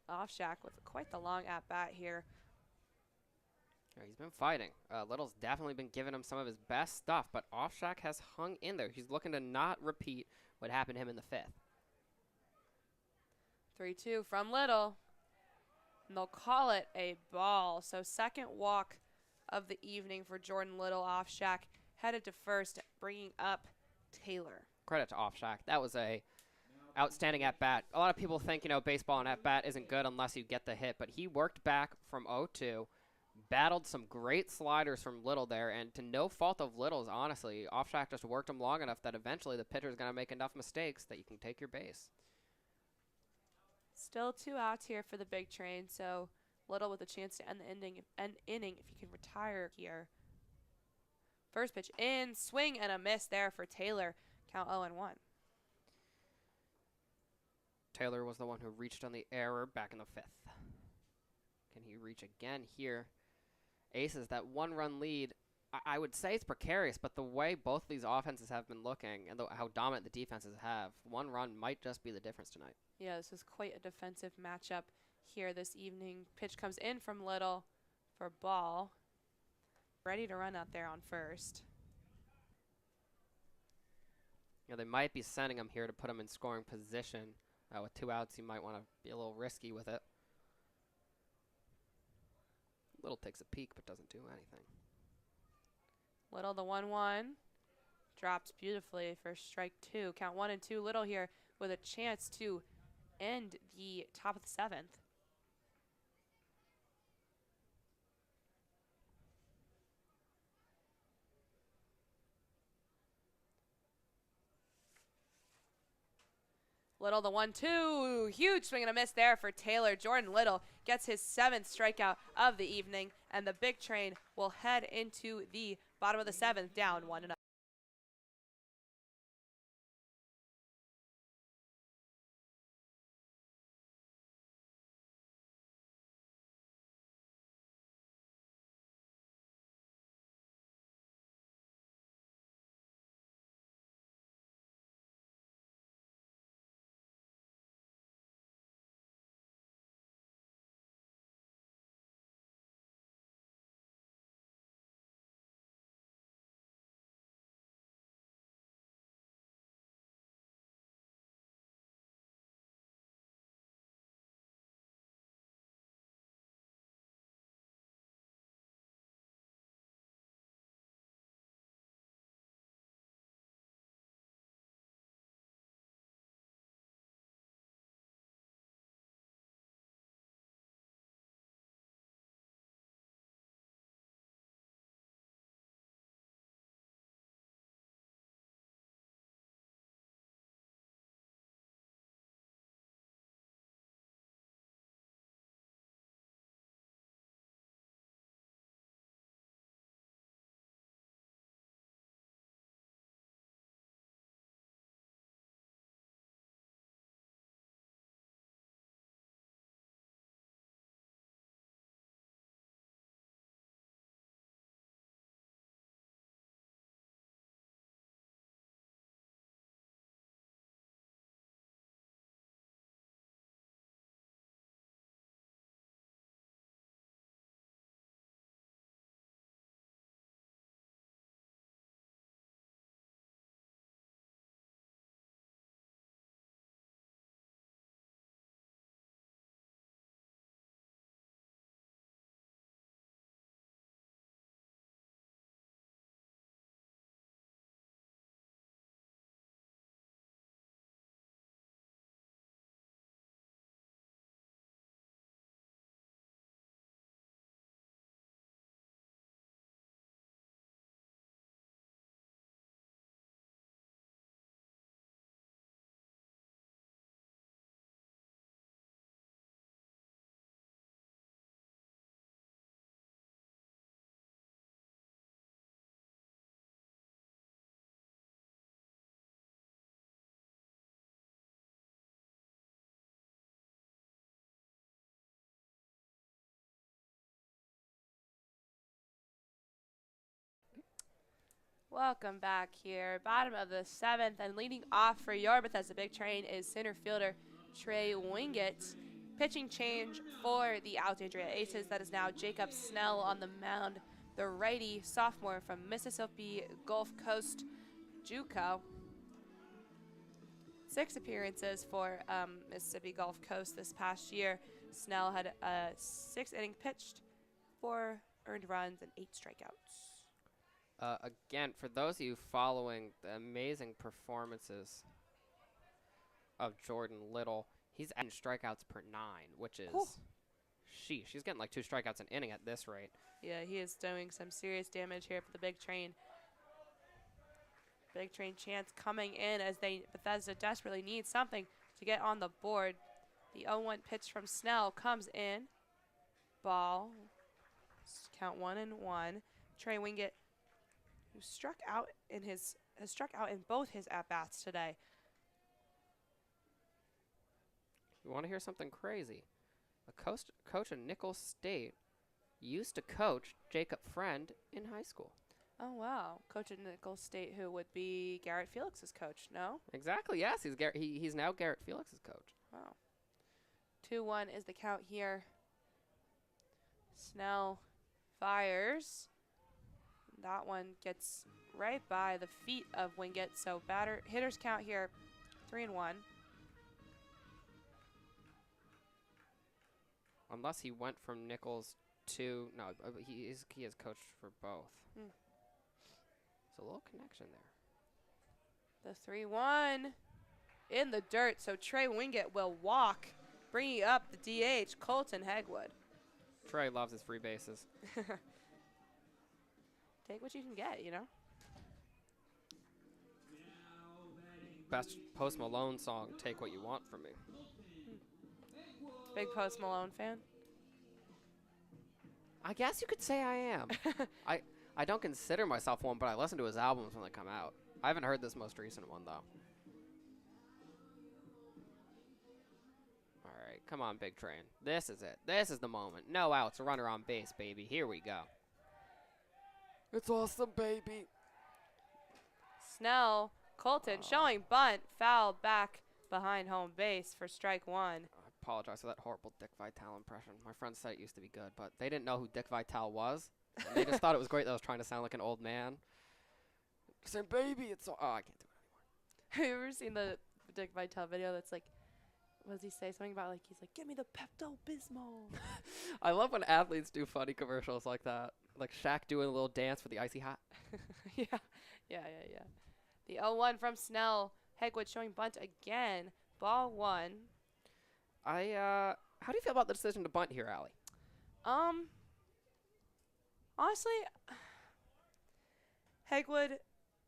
Offshack with quite the long at-bat here. Yeah, he's been fighting. Little's definitely been giving him some of his best stuff, but Offshack has hung in there. He's looking to not repeat what happened to him in the 5th. 3-2 from Little. And they'll call it a ball. So second walk of the evening for Jordan Little. Offshack headed to first, bringing up Taylor. Credit to Offshack. That was a outstanding at-bat. A lot of people think, baseball and at-bat isn't good unless you get the hit, but he worked back from 0-2, battled some great sliders from Little there, and to no fault of Little's, honestly, Offshack just worked him long enough that eventually the pitcher's going to make enough mistakes that you can take your base. Still 2 outs here for the big train, so Little with a chance to end the inning if you can retire here. First pitch in, swing and a miss there for Taylor. Count 0-1. Taylor was the one who reached on the error back in the 5th. Can he reach again here? Aces, that 1-run lead, I would say it's precarious, but the way both these offenses have been looking and how dominant the defenses have, 1 run might just be the difference tonight. Yeah, this is quite a defensive matchup here this evening. Pitch comes in from Little for ball. Ready to run out there on first. You know, they might be sending him here to put him in scoring position. With 2 outs, you might want to be a little risky with it. Little takes a peek, but doesn't do anything. Little, the 1-1. Drops beautifully for strike 2. Count 1 and 2. Little here with a chance to end the top of the 7th. Little, the 1-2. Huge swing and a miss there for Taylor. Jordan Little gets his 7th strikeout of the evening, and the big train will head into the bottom of the 7th, down 1-0. Welcome back here. Bottom of the 7th, and leading off for your Bethesda Big Train is center fielder Trey Wingett. Pitching change for the Alexandria Aces. That is now Jacob Snell on the mound, the righty sophomore from Mississippi Gulf Coast JUCO. 6 appearances for Mississippi Gulf Coast this past year. Snell had a 6 inning pitched, 4 earned runs, and 8 strikeouts. Again, for those of you following the amazing performances of Jordan Little, he's adding strikeouts per 9, which is, sheesh, he's getting like 2 strikeouts an inning at this rate. Yeah, he is doing some serious damage here for the Big Train. Big Train chance coming in as Bethesda desperately needs something to get on the board. The 0-1 pitch from Snell comes in. Ball. Count 1-1. Trey Wingett, who has struck out in both his at-bats today. You want to hear something crazy? A coach at Nichols State used to coach Jacob Friend in high school. Oh, wow. Coach at Nichols State, who would be Garrett Felix's coach, no? Exactly, yes. He's now Garrett Felix's coach. Wow. 2-1 is the count here. Snell fires. That one gets right by the feet of Wingett. So hitters count here 3-1. Unless he went from Nichols to he is coached for both. Hmm. So a little connection there. The 3-1 in the dirt. So Trey Wingett will walk, bringing up the DH, Colton Hegwood. Trey loves his free bases. Take what you can get, you know? Best Post Malone song, Take What You Want From Me. Big Post Malone fan? I guess you could say I am. I don't consider myself one, but I listen to his albums when they come out. I haven't heard this most recent one, though. All right, come on, Big Train. This is it. This is the moment. No outs, a runner on base, baby. Here we go. It's awesome, baby. Snell, Colton showing bunt, foul back behind home base for strike one. I apologize for that horrible Dick Vitale impression. My friends said it used to be good, but they didn't know who Dick Vitale was. And they just thought it was great that I was trying to sound like an old man. Saying, baby, it's so. Oh, I can't do it Have you ever seen the Dick Vitale video that's like, what does he say? Something about like, he's like, give me the Pepto-Bismol. anymore. I love when athletes do funny commercials like that. Like Shaq doing a little dance for the icy hot. Yeah. The 0-1 from Snell. Hegwood showing bunt again. Ball one. How do you feel about the decision to bunt here, Allie? Honestly, Hegwood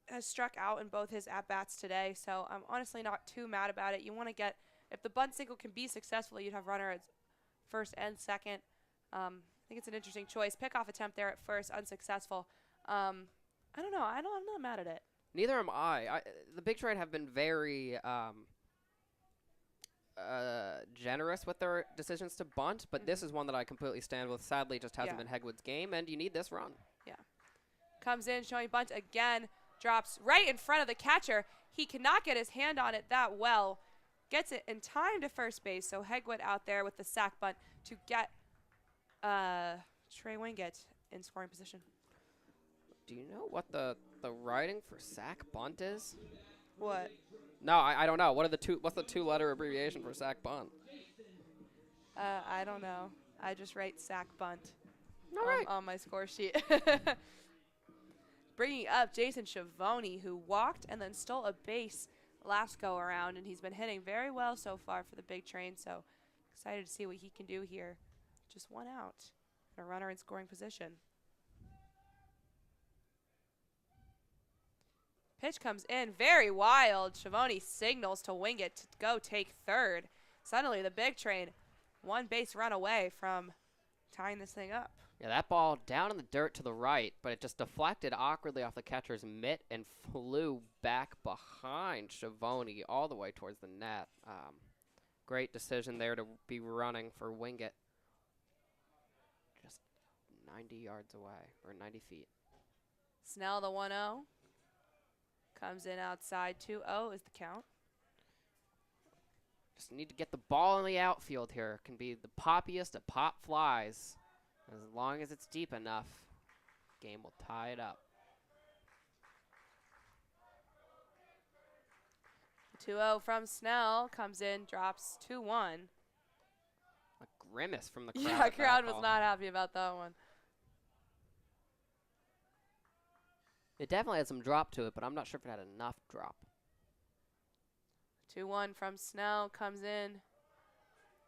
has struck out in both his at-bats today, so I'm honestly not too mad about it. You want to get, if the bunt single can be successful, you'd have runner at first and second. I think it's an interesting choice. Pickoff attempt there at first, unsuccessful. I don't know. I'm not mad at it. Neither am I. The Big Train have been very generous with their decisions to bunt, but this is one that I completely stand with. Sadly, it just hasn't been Hegwood's game, and you need this run. Yeah. Comes in, showing bunt again. Drops right in front of the catcher. He cannot get his hand on it that well. Gets it in time to first base, so Hegwood out there with the sac bunt to get Trey Wingett in scoring position. Do you know what the writing for sac bunt is? What? No, I don't know. What's the two-letter abbreviation for sac bunt? I don't know. I just write sac bunt All right. on my score sheet. Bringing up Jason Schiavone, who walked and then stole a base last go around, and he's been hitting very well so far for the Big Train, so excited to see what he can do here. Just one out and a runner in scoring position. Pitch comes in very wild. Schiavone signals to Wingett to go take third. Suddenly the Big Train one base run away from tying this thing up. Yeah, that ball down in the dirt to the right, but it just deflected awkwardly off the catcher's mitt and flew back behind Schiavone all the way towards the net. Great decision there to be running for Wingett. Just 90 yards away, or 90 feet. Snell, the 1-0. Comes in outside. 2-0 is the count. Just need to get the ball in the outfield here. Can be the poppiest of pop flies. As long as it's deep enough, game will tie it up. 2-0 from Snell. Comes in, drops 2-1. A grimace from the crowd. Yeah, crowd was not happy about that one. It definitely had some drop to it, but I'm not sure if it had enough drop. 2-1 from Snell. Comes in.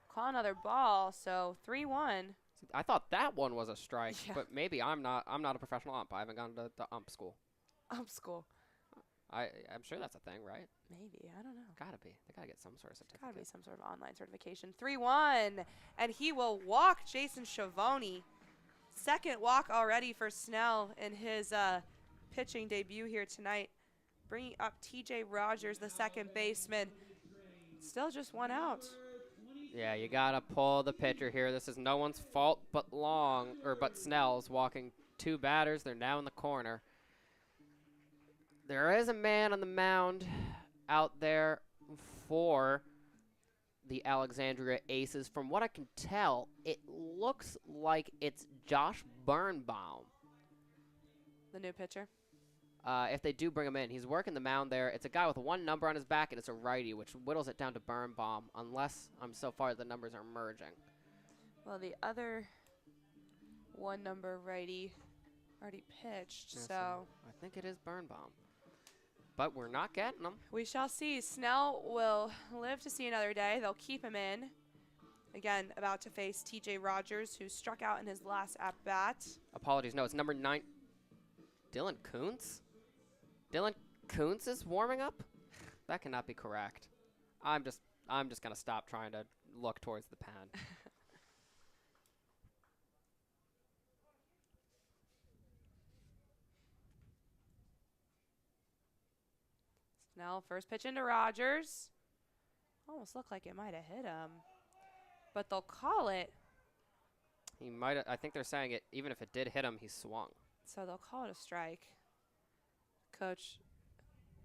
Call another ball, so 3-1. I thought that one was a strike, Yeah. but maybe I'm not a professional ump. I haven't gone to the ump school. Ump school. I'm sure that's a thing, right? Maybe. I don't know. Gotta be. They gotta get some sort of certificate. Gotta be some sort of online certification. 3-1. And he will walk Jason Schiavone. Second walk already for Snell in his pitching debut here tonight. Bringing up TJ Rogers, the second baseman. Still just one out. Yeah, you gotta pull the pitcher here. This is no one's fault but Snell's walking 2 batters. They're now in the corner. There is a man on the mound out there for the Alexandria Aces. From what I can tell, it looks like it's Josh Birnbaum. The new pitcher. If they do bring him in, he's working the mound there. It's a guy with 1 number on his back, and it's a righty, which whittles it down to Birnbaum, unless so far the numbers are merging. Well, the other 1 number righty already pitched, Yeah, so I think it is Birnbaum. But we're not getting him. we shall see. Snell will live to see another day. They'll keep him in. Again, about to face TJ Rogers, who struck out in his last at-bat. Apologies, no, it's number 9. Dylan Kuntz? Dylan Kuntz is warming up? That cannot be correct. I'm just gonna stop trying to look towards the pen. Snell, first pitch into Rogers. Almost looked like it might have hit him. But they'll call it. He might. I think they're saying it. Even if it did hit him, he swung. So they'll call it a strike. Coach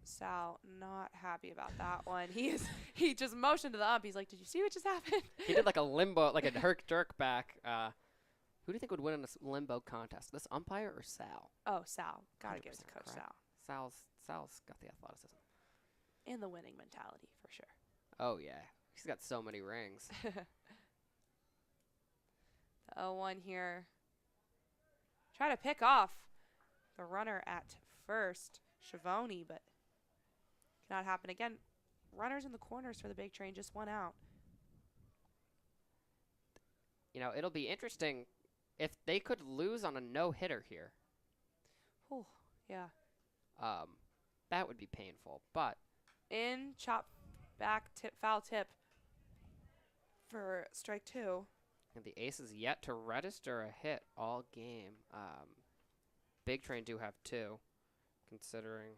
Sal not happy about that one. He just motioned to the ump. He's like, "Did you see what just happened?" He did like a limbo, like a herk jerk back. Who do you think would win in a limbo contest? This umpire or Sal? Oh, Sal. Gotta give it to 100% Coach correct. Sal. Sal's got the athleticism. And the winning mentality, for sure. Oh yeah, he's got so many rings. The 0-1 here. Try to pick off the runner at first, Schiavone, but cannot happen. Again, runners in the corners for the big train, just 1 out. You know, it'll be interesting if they could lose on a no-hitter here. Oh, yeah. That would be painful, but In, chop, back, tip, foul tip for strike 2. and the Aces yet to register a hit all game. Big Train do have 2, considering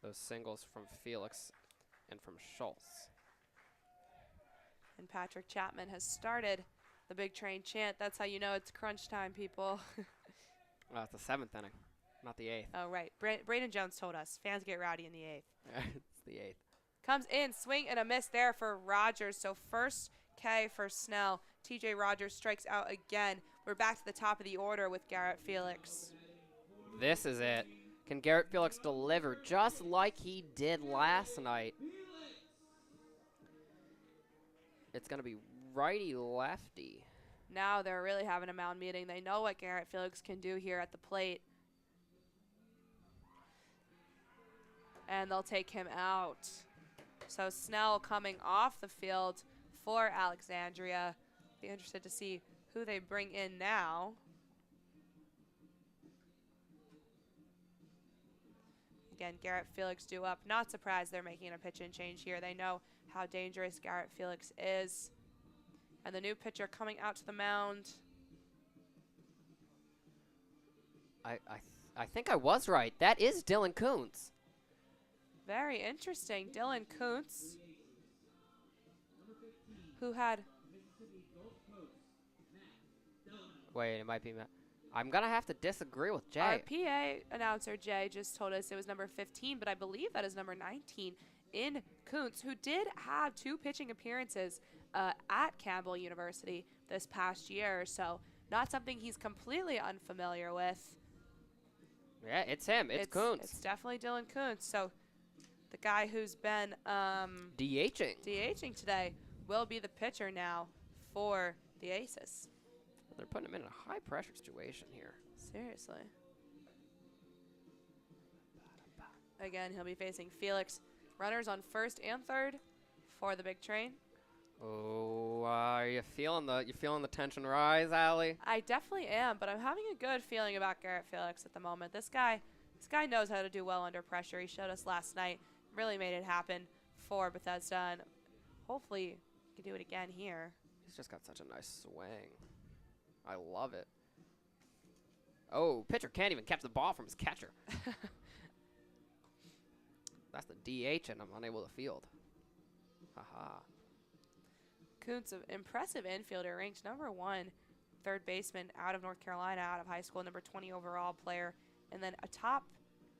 those singles from Felix and from Schultz. And Patrick Chapman has started the big train chant. That's how you know it's crunch time, people. It's the 7th inning, not the 8th. Oh, right. Braden Jones told us fans get rowdy in the 8th. It's the 8th. Comes in, swing and a miss there for Rogers. So first K for Snell. TJ Rogers strikes out again. We're back to the top of the order with Garrett Felix. This is it. Can Garrett Felix deliver just like he did last night? It's going to be righty-lefty. Now they're really having a mound meeting. They know what Garrett Felix can do here at the plate. And they'll take him out. So Snell coming off the field for Alexandria. Be interested to see who they bring in now. Again, Garrett Felix due up. Not surprised they're making a pitch and change here. They know how dangerous Garrett Felix is. And the new pitcher coming out to the mound. I think I was right. That is Dylan Kuntz. Very interesting. Dylan Kuntz, who had... Wait, it might be Matt. I'm going to have to disagree with Jay. Our PA announcer, Jay, just told us it was number 15, but I believe that is number 19 in Kuntz, who did have 2 pitching appearances at Campbell University this past year, so not something he's completely unfamiliar with. Yeah, it's him. It's Kuntz. It's definitely Dylan Kuntz. So the guy who's been DHing today will be the pitcher now for the Aces. They're putting him in a high-pressure situation here. Seriously. Again, he'll be facing Felix. Runners on first and third for the big train. Oh, you feeling the tension rise, Allie? I definitely am, but I'm having a good feeling about Garrett Felix at the moment. This guy knows how to do well under pressure. He showed us last night. Really made it happen for Bethesda, and hopefully he can do it again here. He's just got such a nice swing. I love it. Oh, pitcher can't even catch the ball from his catcher. That's the DH, and I'm unable to field. Haha. Kuntz, an impressive infielder, ranked #1 third baseman out of North Carolina, out of high school, #20 overall player, and then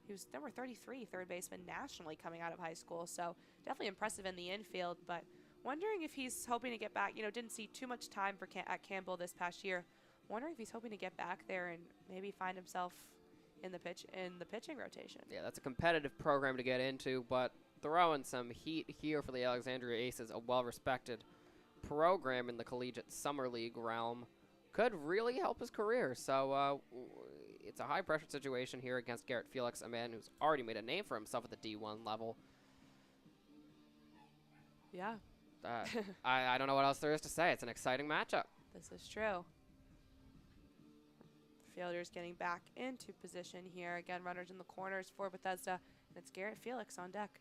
he was #33 third baseman nationally coming out of high school. So definitely impressive in the infield, but wondering if he's hoping to get back. Didn't see too much time at Campbell this past year. Wondering if he's hoping to get back there and maybe find himself in the pitching rotation. Yeah, that's a competitive program to get into, but throwing some heat here for the Alexandria Aces, a well-respected program in the collegiate summer league realm, could really help his career. So it's a high-pressure situation here against Garrett Felix, a man who's already made a name for himself at the D1 level. Yeah. I don't know what else there is to say. It's an exciting matchup. This is true. Fielders getting back into position here. Again, runners in the corners for Bethesda. And it's Garrett Felix on deck.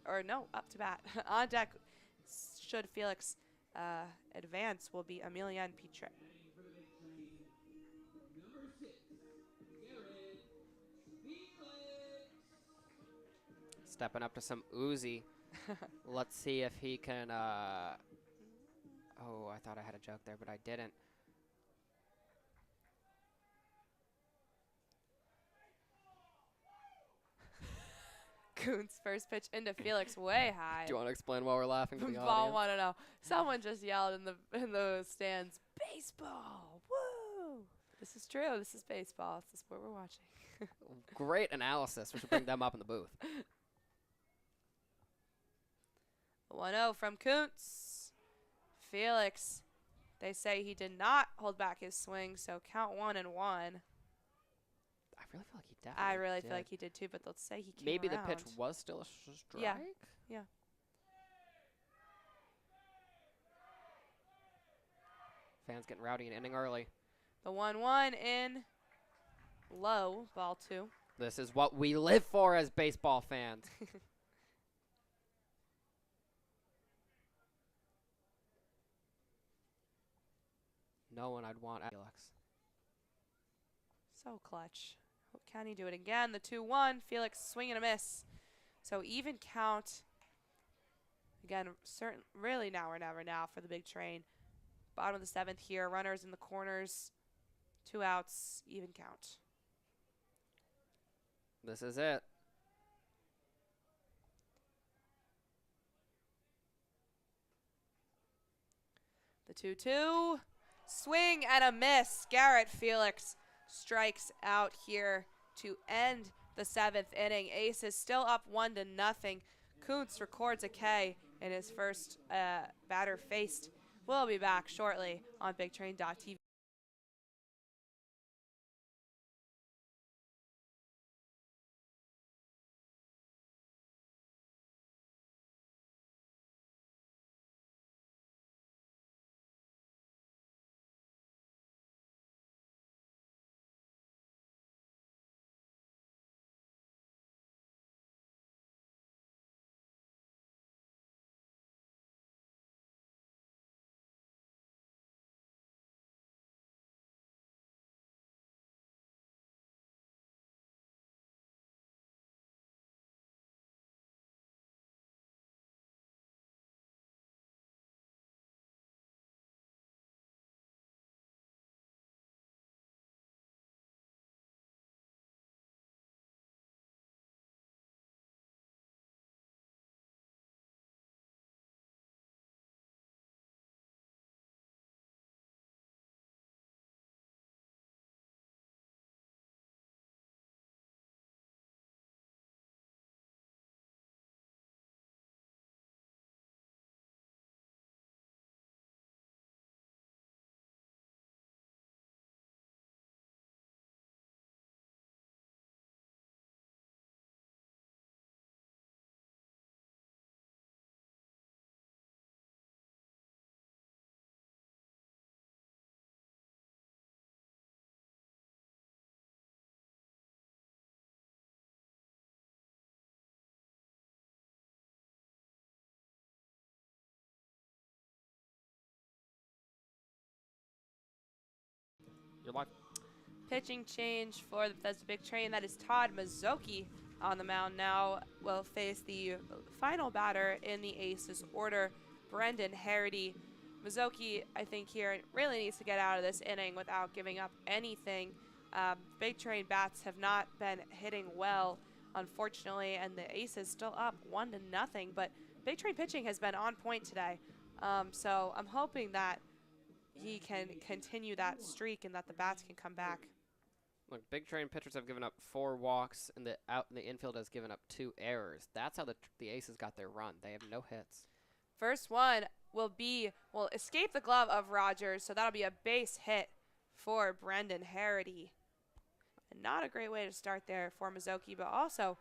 Or no, up to bat. On deck, should Felix advance, will be Emilian Pitre. Stepping up to some Uzi. Let's see if he can... Oh, I thought I had a joke there, but I didn't. Kuntz first pitch into Felix, way high. Do you want to explain why we're laughing to the Ball audience? want to know. Someone just yelled in the stands, baseball, woo! This is true. This is baseball. It's the sport we're watching. Great analysis. We should bring them up in the booth. 1-0 from Kuntz. Felix, they say he did not hold back his swing, so count 1-1. I really feel like he definitely I really did. feel like he did too, but let's say he came Maybe around. the pitch was still a strike? Yeah. Fans getting rowdy and inning early. The 1-1 in low, ball 2. This is what we live for as baseball fans. No one I'd want Alex. So clutch. Can he do it again? The 2-1. Felix swing and a miss. So even count. Again, really now or never now for the big train. Bottom of the 7th here. Runners in the corners. 2 outs. Even count. This is it. The 2-2. Swing and a miss. Garrett Felix strikes out here to end the 7th inning. Aces still up 1-0. Kuntz records a K in his first batter faced. We'll be back shortly on BigTrain.tv. You're live. Pitching change for the Bethesda Big Train. That is Todd Mazzocchi on the mound now. Will face the final batter in the Aces order, Brendan Harity. Mizuki, I think here, really needs to get out of this inning without giving up anything. Big Train bats have not been hitting well, unfortunately, and the Aces still up 1-0. But Big Train pitching has been on point today. So I'm hoping that he can continue that streak and that the bats can come back. Look, Big Train pitchers have given up 4 walks, and the infield has given up 2 errors. That's how the Aces got their run. They have no hits. First one will escape the glove of Rogers, so that'll be a base hit for Brendan Harity. And not a great way to start there for Mizuki, but also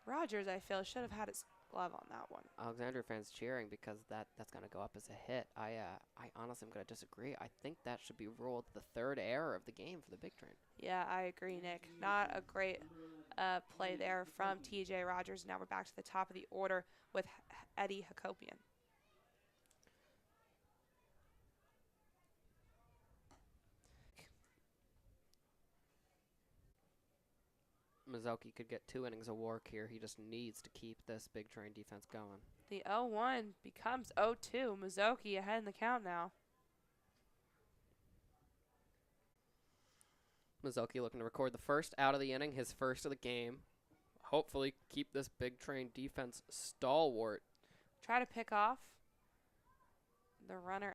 Rogers, I feel, should have had his glove on that one. Alexandria fans cheering because that's going to go up as a hit. I honestly am going to disagree. I think that should be ruled the 3rd error of the game for the Big Train. Yeah, I agree, Nick. Not a great play there from TJ Rogers. Now we're back to the top of the order with Eddie Hakopian. Mizuki could get 2 innings of work here. He just needs to keep this Big Train defense going. The 0-1 becomes 0-2. Mizuki ahead in the count now. Mizuki looking to record the first out of the inning, his first of the game. Hopefully keep this Big Train defense stalwart. Try to pick off the runner